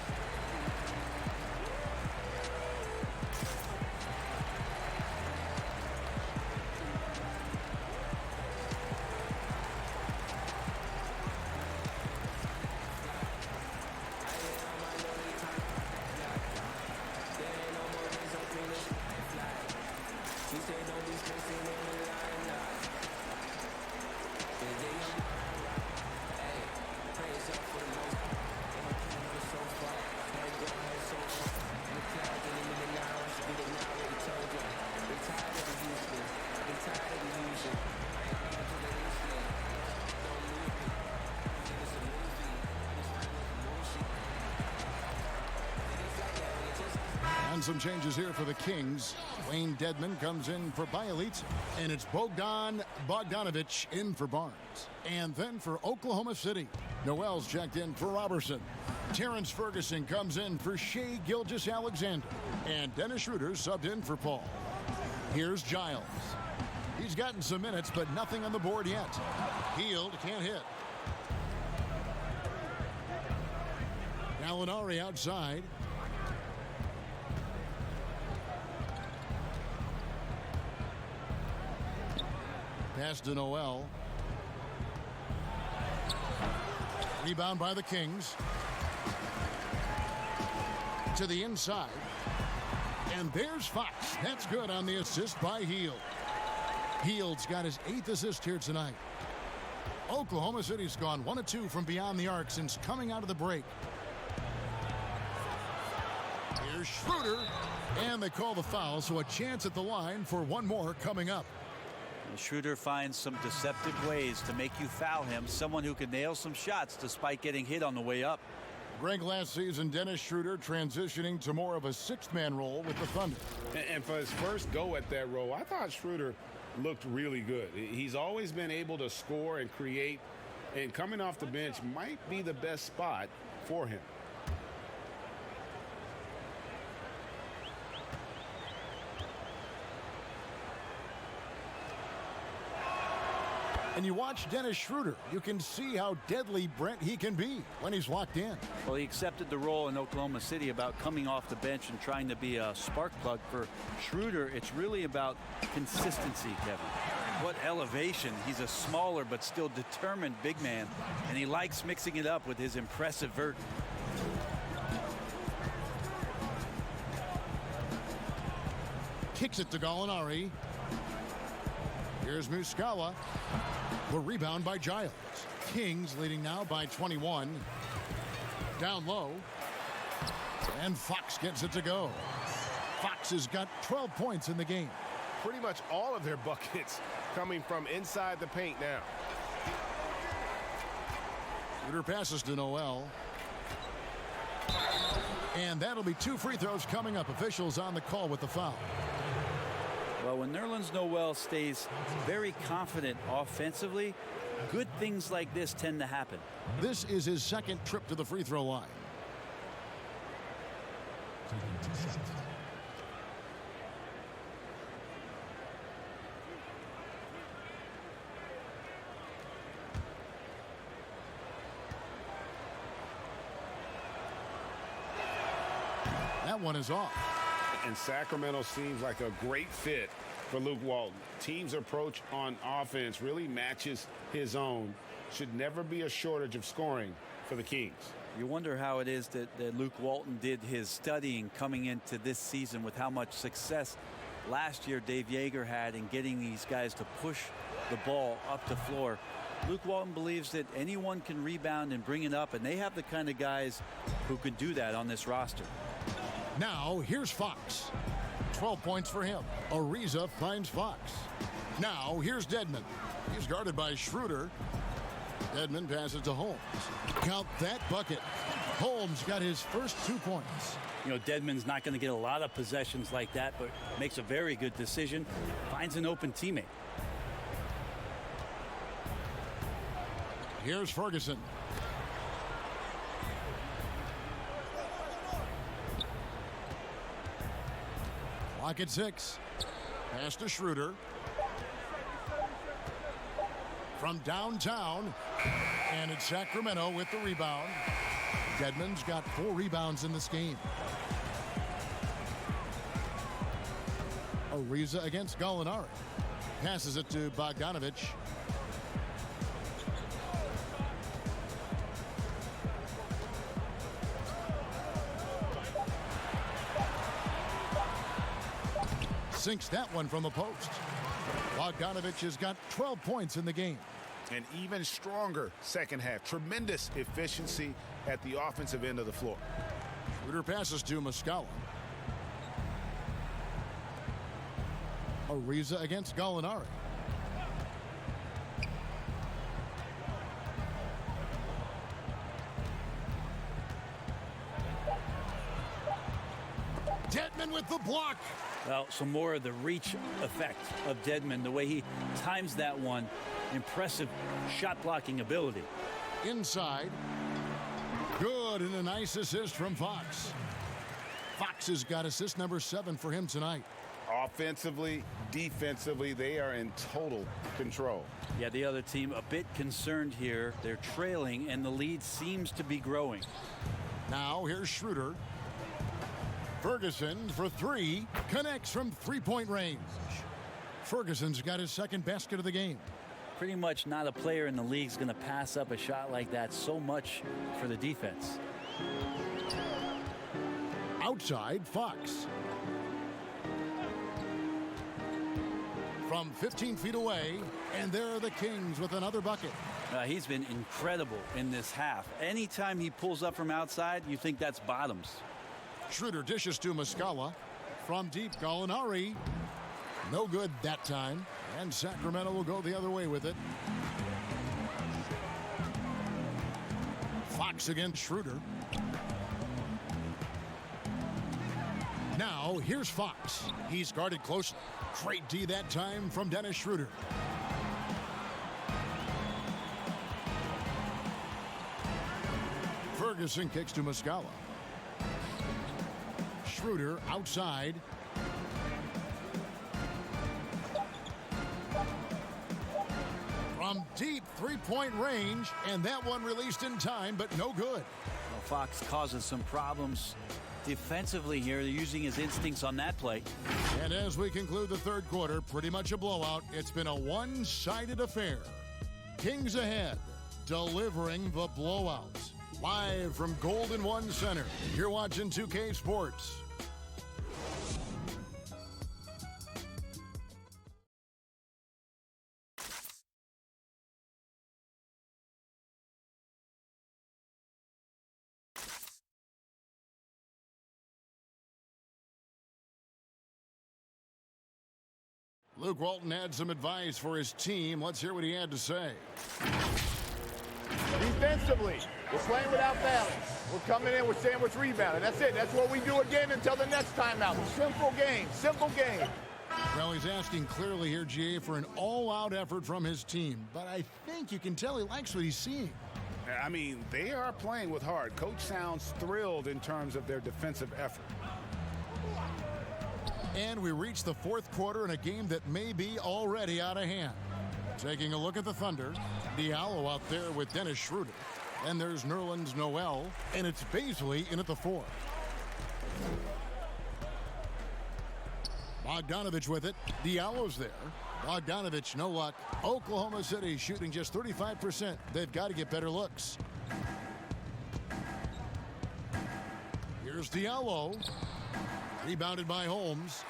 S1: And some changes here for the Kings. Wayne Dedman comes in for Bielitz, and it's Bogdan Bogdanovic in for Barnes. And then for Oklahoma City, Noel's checked in for Robertson. Terrence Ferguson comes in for Shai Gilgeous-Alexander, and Dennis Schroeder subbed in for Paul. Here's Giles. He's gotten some minutes, but nothing on the board yet. Hield can't hit. Gallinari outside. Pass to Noel. Rebound by the Kings. To the inside. And there's Fox. That's good on the assist by Hield. Hield's got his 8th assist here tonight. Oklahoma City's gone 1 of 2 from beyond the arc since coming out of the break. Here's Schroeder. And they call the foul, so a chance at the line for one more coming up.
S2: Schroeder finds some deceptive ways to make you foul him. Someone who can nail some shots despite getting hit on the way up.
S1: Greg, last season, Dennis Schroeder transitioning to more of a 6th-man role with the Thunder.
S5: And for his first go at that role, I thought Schroeder looked really good. He's always been able to score and create, and coming off the bench might be the best spot for him.
S1: And you watch Dennis Schroeder, you can see how deadly Brent he can be when he's locked in.
S2: Well, he accepted the role in Oklahoma City about coming off the bench and trying to be a spark plug. For Schroeder, it's really about consistency, Kevin. What elevation. He's a smaller but still determined big man, and he likes mixing it up with his impressive vert.
S1: Kicks it to Gallinari. Here's Muscala. The rebound by Giles. Kings leading now by 21. Down low. And Fox gets it to go. Fox has got 12 points in the game.
S6: Pretty much all of their buckets coming from inside the paint now.
S1: Schroeder passes to Noel. And that'll be 2 free throws coming up. Officials on the call with the foul.
S2: Well, when Nerlens Noel stays very confident offensively, good things like this tend to happen.
S1: This is his 2nd trip to the free throw line. That one is off.
S5: And Sacramento seems like a great fit for Luke Walton. Team's approach on offense really matches his own. Should never be a shortage of scoring for the Kings.
S2: You wonder how it is that Luke Walton did his studying coming into this season with how much success last year Dave Yeager had in getting these guys to push the ball up the floor. Luke Walton believes that anyone can rebound and bring it up, and they have the kind of guys who can do that on this roster.
S1: Now, here's Fox. 12 points for him. Ariza finds Fox. Now, here's Dedman. He's guarded by Schroeder. Dedman passes to Holmes. Count that bucket. Holmes got his first 2 points.
S2: You know, Dedman's not going to get a lot of possessions like that, but makes a very good decision. Finds an open teammate.
S1: Here's Ferguson. Clock at 6. Pass to Schroeder. From downtown. And it's Sacramento with the rebound. Dedman's got 4 rebounds in this game. Ariza against Gallinari. Passes it to Bogdanovic. Sinks that one from the post. Bogdanovich has got 12 points in the game.
S6: An even stronger second half. Tremendous efficiency at the offensive end of the floor.
S1: Schroeder passes to Muscala. Ariza against Gallinari. Dedmon with the block.
S2: Well, some more of the reach effect of Dedmon, the way he times that one. Impressive shot blocking ability.
S1: Inside. Good, and a nice assist from Fox. Fox has got assist number 7 for him tonight.
S3: Offensively, defensively, they are in total control.
S2: Yeah, the other team a bit concerned here. They're trailing, and the lead seems to be growing.
S1: Now here's Schroeder. Ferguson for 3. Connects from three-point range. Ferguson's got his second basket of the game.
S2: Pretty much not a player in the league is going to pass up a shot like that so much for the defense.
S1: Outside, Fox. From 15 feet away, and there are the Kings with another bucket.
S2: He's been incredible in this half. Anytime he pulls up from outside, you think that's bottoms.
S1: Schroeder dishes to Muscala. From deep, Gallinari. No good that time. And Sacramento will go the other way with it. Fox against Schroeder. Now, here's Fox. He's guarded closely. Great D that time from Dennis Schroeder. Ferguson kicks to Muscala. Schroeder outside. From deep three-point range, and that one released in time, but no good.
S2: Well, Fox causes some problems defensively here. They're using his instincts on that play.
S1: And as we conclude the third quarter, pretty much a blowout. It's been a one-sided affair. Kings ahead, delivering the blowout. Live from Golden One Center, you're watching 2K Sports. Luke Walton had some advice for his team. Let's hear what he had to say.
S14: Defensively, we're playing without balance. We're coming in with sandwich rebounding. That's it. That's what we do again until the next timeout. Simple game. Simple game.
S1: Well, he's asking clearly here, GA, for an all-out effort from his team. But I think you can tell he likes what he's seeing.
S3: I mean, they are playing with heart. Coach sounds thrilled in terms of their defensive effort.
S1: And we reach the fourth quarter in a game that may be already out of hand. Taking a look at the Thunder, Diallo out there with Dennis Schroeder. And there's Nerlens Noel, and it's Baisley in at the 4. Bogdanovich with it. Diallo's there. Bogdanovich, no luck. Oklahoma City shooting just 35%. They've got to get better looks. Here's Diallo. Rebounded by Holmes.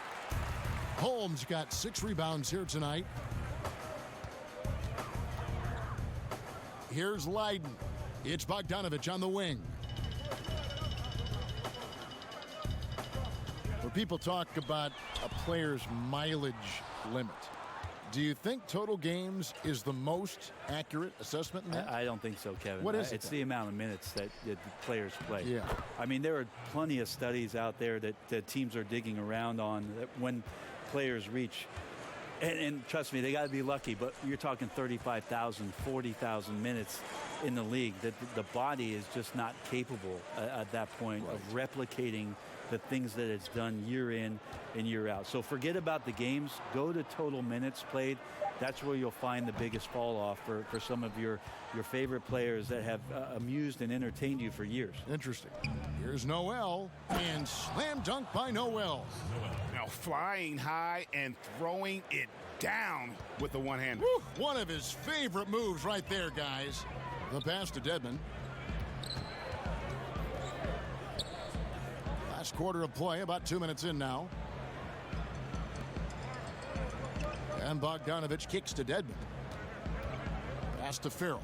S1: Holmes got 6 rebounds here tonight. Here's Leiden. It's Bogdanovich on the wing. When people talk about a player's mileage limit, do you think total games is the most accurate assessment in that?
S2: I don't think so, Kevin.
S1: What is it?
S2: It's the amount of minutes that the players play.
S1: Yeah.
S2: I mean, there are plenty of studies out there that teams are digging around on that when players reach. And trust me, they got to be lucky, but you're talking 35,000, 40,000 minutes in the league. That the body is just not capable at that point of replicating the things that it's done year in and year out. So forget about the games. Go to total minutes played. That's where you'll find the biggest fall off for some of your favorite players that have amused and entertained you for years.
S1: Interesting. Here's Noel, and slam dunk by Noel.
S3: Now flying high and throwing it down with the one-hander.
S1: One of his favorite moves right there, guys. The pass to Dedmon. Last quarter of play, about 2 minutes in now. And Bogdanovich kicks to Dedmon. Pass to Farrell.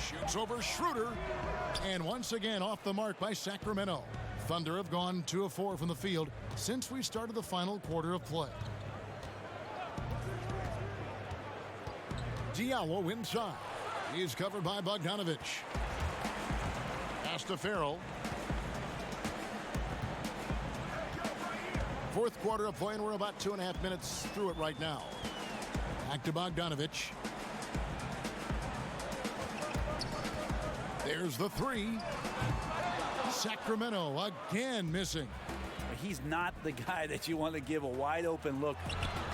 S1: Shoots over Schroeder. And once again off the mark by Sacramento. Thunder have gone 2 of 4 from the field since we started the final quarter of play. Diallo inside. He's covered by Bogdanovich. Pass to Farrell. Fourth quarter of play, and we're about 2.5 minutes through it right now. Back to Bogdanovich. There's the three. Sacramento again missing.
S2: He's not the guy that you want to give a wide open look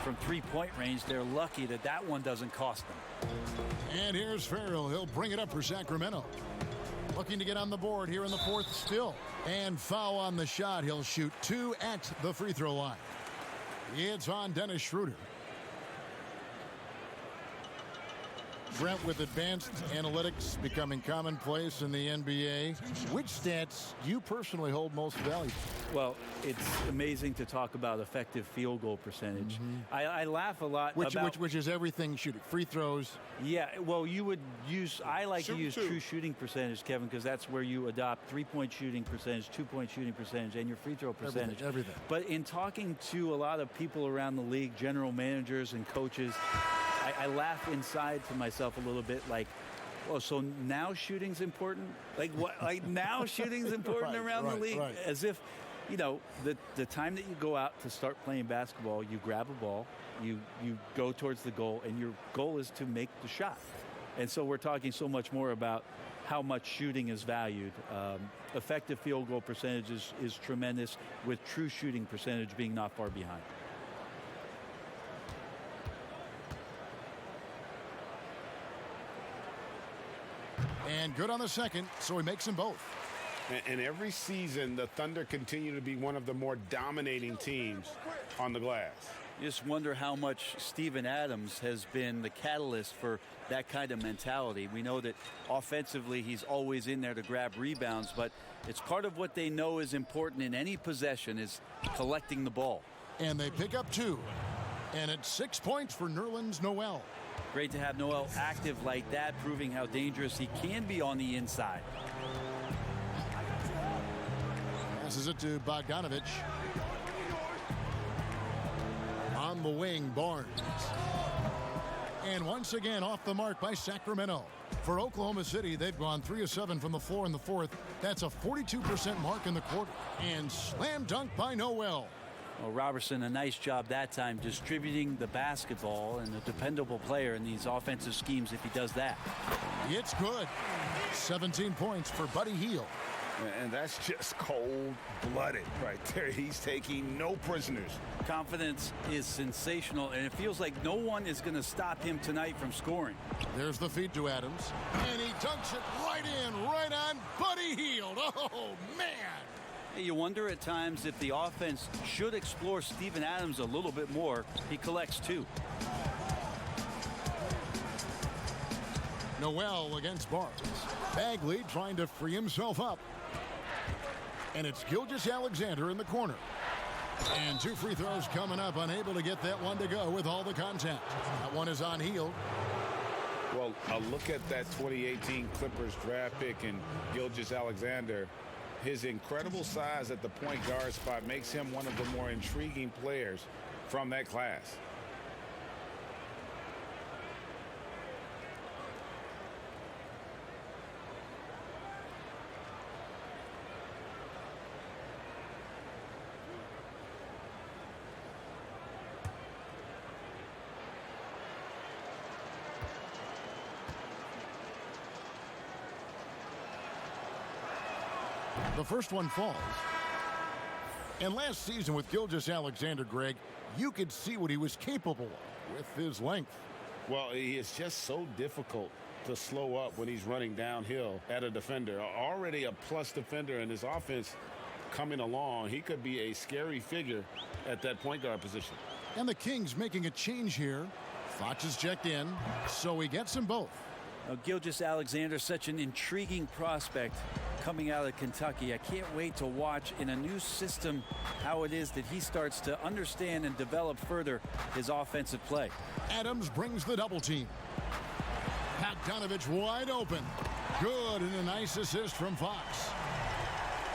S2: from three-point range. They're lucky that that one doesn't cost them.
S1: And here's Farrell. He'll bring it up for Sacramento. Looking to get on the board here in the fourth still. And foul on the shot. He'll shoot 2 at the free throw line. It's on Dennis Schroeder. Brent, with advanced analytics becoming commonplace in the NBA, which stats do you personally hold most valuable?
S2: Well, it's amazing to talk about effective field goal percentage. I laugh a lot about...
S1: Which is everything shooting. Free throws.
S2: Yeah, well, you would use... I like to use true shooting percentage, Kevin, because that's where you adopt three-point shooting percentage, two-point shooting percentage, and your free throw percentage.
S1: Everything.
S2: But in talking to a lot of people around the league, general managers and coaches, I laugh inside to myself a little bit like, oh, so now shooting's important? Like what? Like now shooting's important around the league?
S1: Right.
S2: As if, you know, the time that you go out to start playing basketball, you grab a ball, you go towards the goal, and your goal is to make the shot. And so we're talking so much more about how much shooting is valued. Effective field goal percentage is tremendous, with true shooting percentage being not far behind.
S1: And good on the second, so he makes them both.
S3: And every season, the Thunder continue to be one of the more dominating teams on the glass.
S2: You just wonder how much Steven Adams has been the catalyst for that kind of mentality. We know that offensively he's always in there to grab rebounds, but it's part of what they know is important in any possession is collecting the ball.
S1: And they pick up 2. And it's 6 points for Nerlens Noel.
S2: Great to have Noel active like that, proving how dangerous he can be on the inside.
S1: Passes it to Bogdanovich. On the wing, Barnes. And once again off the mark by Sacramento. For Oklahoma City, they've gone 3 of 7 from the floor in the fourth. That's a 42% mark in the quarter. And slam dunk by Noel.
S2: Well, Robertson, a nice job that time distributing the basketball, and a dependable player in these offensive schemes if he does that.
S1: It's good. 17 points for Buddy Hield.
S3: And that's just cold-blooded right there. He's taking no prisoners.
S2: Confidence is sensational, and it feels like no one is going to stop him tonight from scoring.
S1: There's the feed to Adams. And he dunks it right in, right on Buddy Hield. Oh, man.
S2: You wonder at times if the offense should explore Steven Adams a little bit more. He collects 2.
S1: Noel against Barnes. Bagley trying to free himself up. And it's Gilgeous-Alexander in the corner. And 2 free throws coming up, unable to get that one to go with all the contact. That one is on Hield.
S3: Well, a look at that 2018 Clippers draft pick and Gilgeous-Alexander. His incredible size at the point guard spot makes him one of the more intriguing players from that class.
S1: The first one falls. And last season with Gilgeous-Alexander, Greg, you could see what he was capable of with his length.
S3: Well, he is just so difficult to slow up when he's running downhill at a defender. Already a plus defender in his offense coming along. He could be a scary figure at that point guard position.
S1: And the Kings making a change here. Fox is checked in, so he gets them both.
S2: Now, Gilgeous-Alexander, such an intriguing prospect coming out of Kentucky. I can't wait to watch in a new system how it is that he starts to understand and develop further his offensive play.
S1: Adams brings the double team. Bogdanovich wide open. Good, and a nice assist from Fox.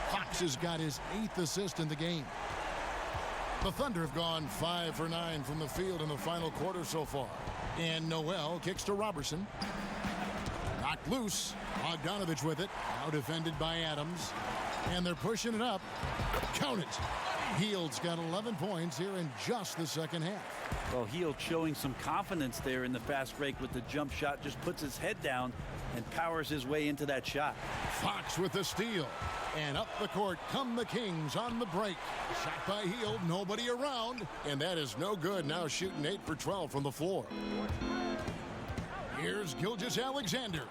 S1: Fox has got his 8th assist in the game. The Thunder have gone 5 for 9 from the field in the final quarter so far. And Noel kicks to Robertson. Knocked loose. Bogdanovich with it. Now defended by Adams. And they're pushing it up. Count it. Hield's got 11 points here in just the second half.
S2: Well, Hield showing some confidence there in the fast break with the jump shot. Just puts his head down and powers his way into that shot.
S1: Fox with the steal. And up the court come the Kings on the break. Shot by Hield, nobody around. And that is no good. Now shooting 8 for 12 from the floor. Here's Gilgeous-Alexander.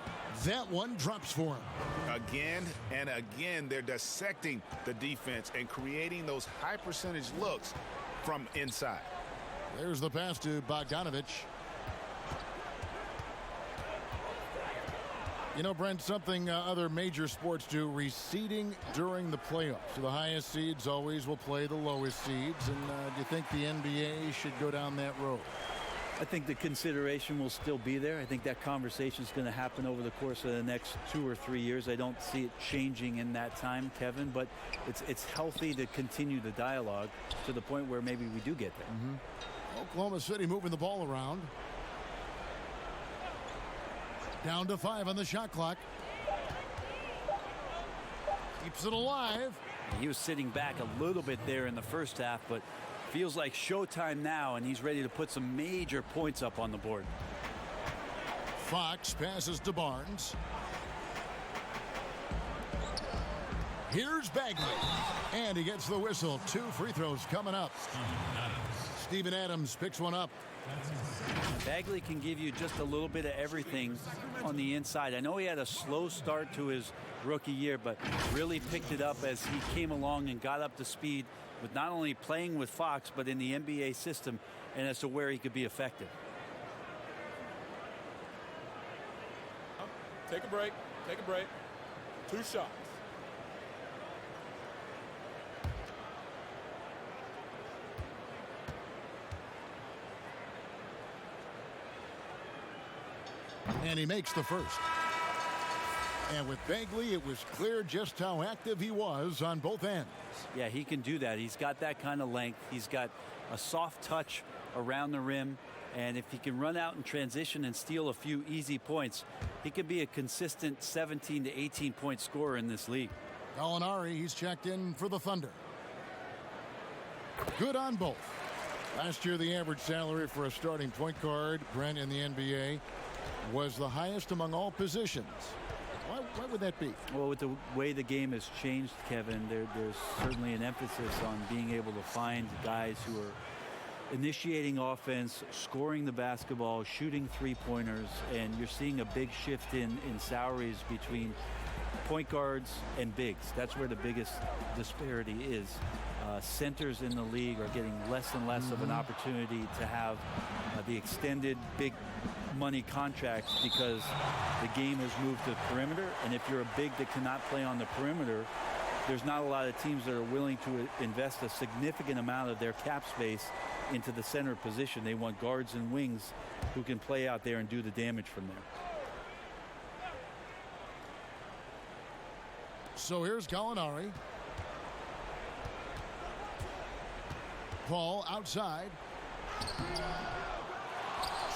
S1: That one drops for him.
S6: Again and again, they're dissecting the defense and creating those high percentage looks from inside.
S1: There's the pass to Bogdanovich. You know, Brent, something other major sports do, reseeding during the playoffs. So the highest seeds always will play the lowest seeds. And do you think the NBA should go down that road?
S2: I think the consideration will still be there. I think that conversation is going to happen over the course of the next 2 or 3 years. I don't see it changing in that time, Kevin, but it's healthy to continue the dialogue to the point where maybe we do get there.
S1: Oklahoma City moving the ball around. Down to 5 on the shot clock. Keeps it alive.
S2: He was sitting back a little bit there in the first half, but feels like showtime now, and he's ready to put some major points up on the board.
S1: Fox passes to Barnes. Here's Bagley. And he gets the whistle. 2 free throws coming up. Steven Adams picks one up.
S2: Bagley can give you just a little bit of everything on the inside. I know he had a slow start to his rookie year, but really picked it up as he came along and got up to speed with not only playing with Fox, but in the NBA system, and as to where he could be effective.
S8: Take a break. Take a break. 2 shots.
S1: And he makes the first. And with Bagley, it was clear just how active he was on both ends.
S2: Yeah, he can do that. He's got that kind of length. He's got a soft touch around the rim. And if he can run out in transition and steal a few easy points, he could be a consistent 17 to 18 point scorer in this league.
S1: Gallinari, he's checked in for the Thunder. Good on both. Last year, the average salary for a starting point guard, Brent, in the NBA, was the highest among all positions. Why would that be?
S2: Well, with the way the game has changed, Kevin, there's certainly an emphasis on being able to find guys who are initiating offense, scoring the basketball, shooting three-pointers, and you're seeing a big shift in salaries between point guards and bigs. That's where the biggest disparity is. Centers in the league are getting less and less of an opportunity to have the extended big money contracts because the game has moved to the perimeter, and if you're a big that cannot play on the perimeter, there's not a lot of teams that are willing to invest a significant amount of their cap space into the center position. They want guards and wings who can play out there and do the damage from there.
S1: So here's Gallinari. Paul outside.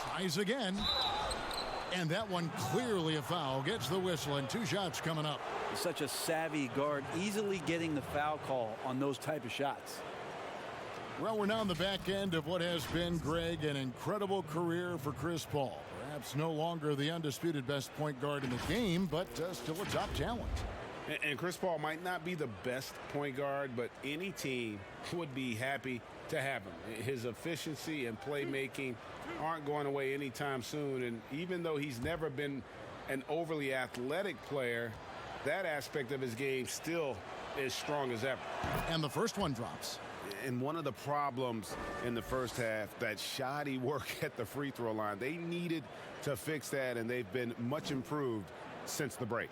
S1: Tries again. And that one clearly a foul. Gets the whistle, and 2 shots coming up.
S2: Such a savvy guard, easily getting the foul call on those type of shots.
S1: Well, we're now on the back end of what has been, Greg, an incredible career for Chris Paul. Perhaps no longer the undisputed best point guard in the game, but still a top talent.
S5: And Chris Paul might not be the best point guard, but any team would be happy to have him. His efficiency and playmaking aren't going away anytime soon. And even though he's never been an overly athletic player, that aspect of his game still is strong as ever.
S1: And the first one drops.
S6: And one of the problems in the first half, that shoddy work at the free throw line. They needed to fix that, and they've been much improved since the break.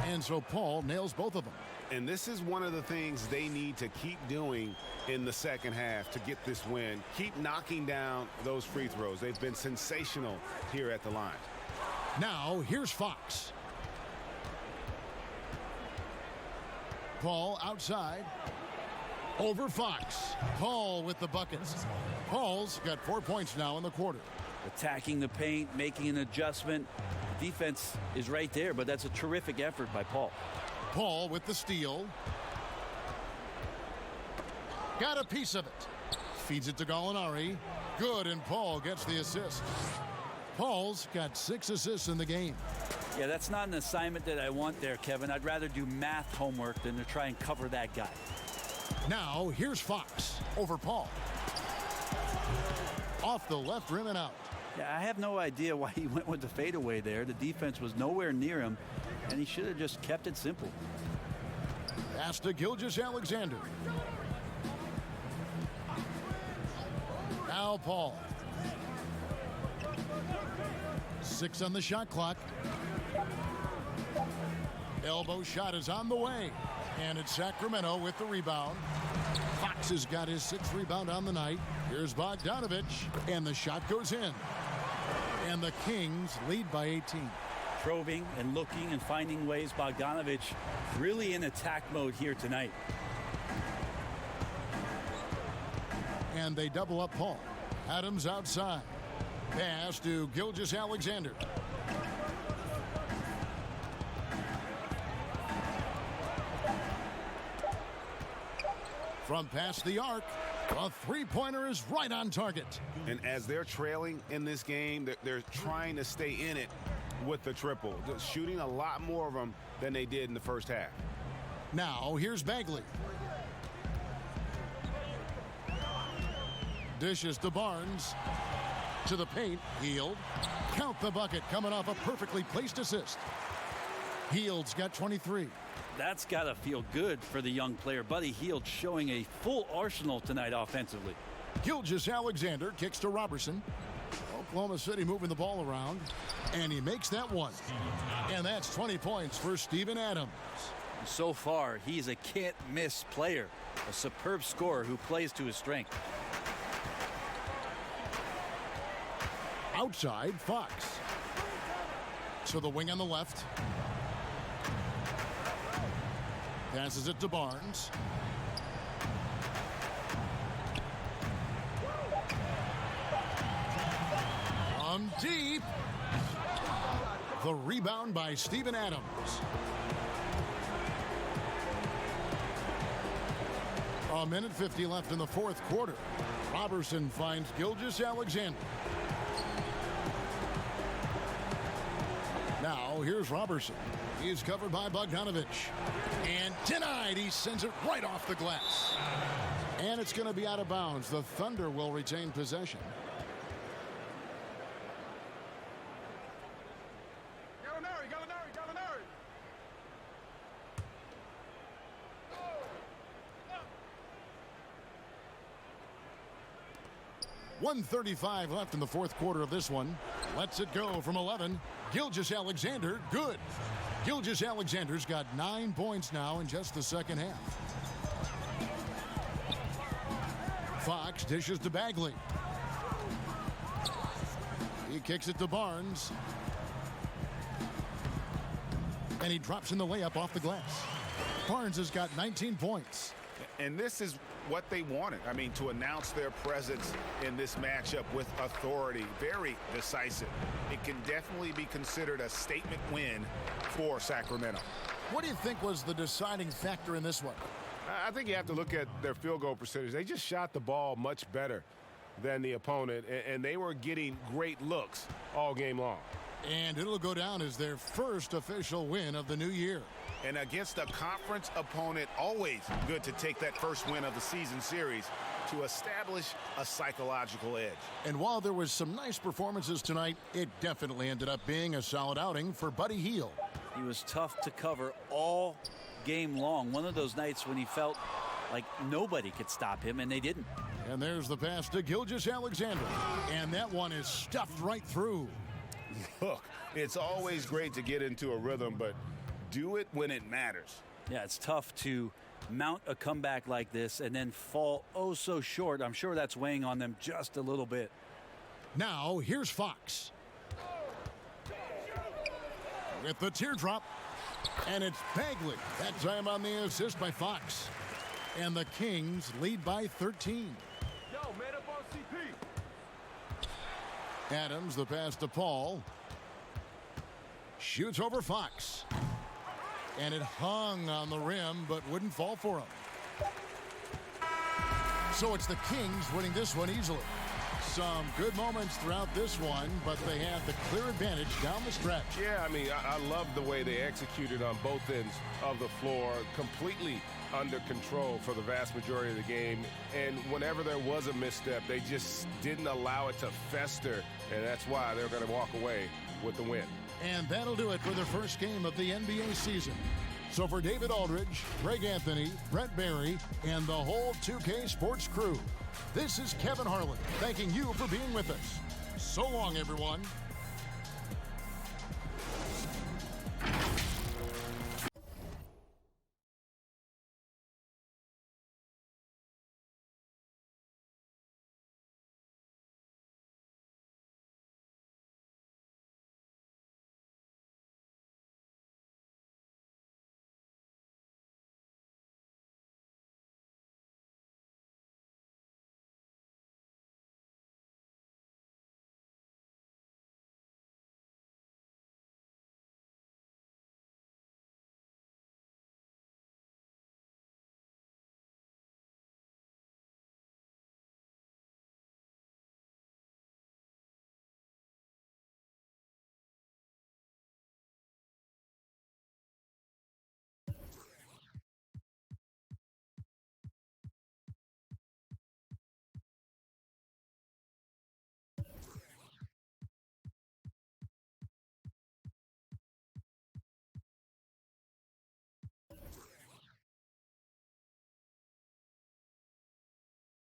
S1: And so Paul nails both of them.
S6: And this is one of the things they need to keep doing in the second half to get this win. Keep knocking down those free throws. They've been sensational here at the line.
S1: Now, here's Fox. Paul outside. Over Fox. Paul with the buckets. Paul's got 4 points now in the quarter.
S2: Attacking the paint, making an adjustment. Defense is right there, but that's a terrific effort by Paul.
S1: Paul with the steal. Got a piece of it. Feeds it to Gallinari. Good, and Paul gets the assist. Paul's got 6 assists in the game.
S2: Yeah, that's not an assignment that I want there, Kevin. I'd rather do math homework than to try and cover that guy.
S1: Now, here's Fox over Paul. Off the left rim and out.
S2: Yeah, I have no idea why he went with the fadeaway there. The defense was nowhere near him, and he should have just kept it simple.
S1: Pass to Gilgeous-Alexander. Now Paul. 6 on the shot clock. Elbow shot is on the way. And it's Sacramento with the rebound. Fox has got his 6th rebound on the night. Here's Bogdanovich, and the shot goes in. And the Kings lead by 18.
S2: Probing and looking and finding ways. Bogdanovich really in attack mode here tonight.
S1: And they double up Paul. Adams outside. Pass to Gilgeous-Alexander. From past the arc, a three-pointer is right on target.
S6: And as they're trailing in this game, they're trying to stay in it with the triple. Just shooting a lot more of them than they did in the first half.
S1: Now, here's Bagley. Dishes to Barnes. To the paint, Hield. Count the bucket coming off a perfectly placed assist. Hield's got 23.
S2: That's got to feel good for the young player. Buddy Hield showing a full arsenal tonight offensively.
S1: Gilgeous-Alexander kicks to Robertson. Oklahoma City moving the ball around. And he makes that one. And that's 20 points for Steven Adams.
S2: So far, he's a can't-miss player. A superb scorer who plays to his strength.
S1: Outside, Fox. To the wing on the left. Passes it to Barnes. Deep. The rebound by Steven Adams. A minute 50 left in the fourth quarter. Robertson finds Gilgeous-Alexander. Now here's Robertson. He's covered by Bogdanovich. And denied. He sends it right off the glass. And it's going to be out of bounds. The Thunder will retain possession.
S13: Gallinari.
S1: 1:35 left in the fourth quarter of this one. Lets it go from 11. Gilgeous-Alexander, good. Gilgeous-Alexander's got 9 points now in just the second half. Fox dishes to Bagley. He kicks it to Barnes. And he drops in the layup off the glass. Barnes has got 19 points.
S6: And this is what they wanted. I mean, to announce their presence in this matchup with authority. Very decisive. It can definitely be considered a statement win for Sacramento.
S1: What do you think was the deciding factor in this one?
S6: I think you have to look at their field goal percentage. They just shot the ball much better than the opponent, and they were getting great looks all game long.
S1: And it'll go down as their first official win of the new year.
S6: And against a conference opponent, always good to take that first win of the season series to establish a psychological edge.
S1: And while there was some nice performances tonight, it definitely ended up being a solid outing for Buddy Hield.
S2: He was tough to cover all game long. One of those nights when he felt like nobody could stop him, and they didn't.
S1: And there's the pass to Gilgeous-Alexander. And that one is stuffed right through.
S3: Look, it's always great to get into a rhythm, but do it when it matters.
S2: Yeah, it's tough to mount a comeback like this and then fall oh so short. I'm sure that's weighing on them just a little bit.
S1: Now, here's Fox. With the teardrop. And it's Bagley. That time on the assist by Fox. And the Kings lead by 13.
S15: Yo, man up on CP.
S1: Adams, the pass to Paul. Shoots over Fox. And it hung on the rim, but wouldn't fall for him. So it's the Kings winning this one easily. Some good moments throughout this one, but they have the clear advantage down the stretch.
S16: Yeah, I mean, I love the way they executed on both ends of the floor, completely under control for the vast majority of the game. And whenever there was a misstep, they just didn't allow it to fester, and that's why they're going to walk away with the win.
S1: And that'll do it for the first game of the NBA season. So for David Aldridge, Greg Anthony, Brett Barry, and the whole 2K Sports crew, this is Kevin Harlan thanking you for being with us. So long, everyone.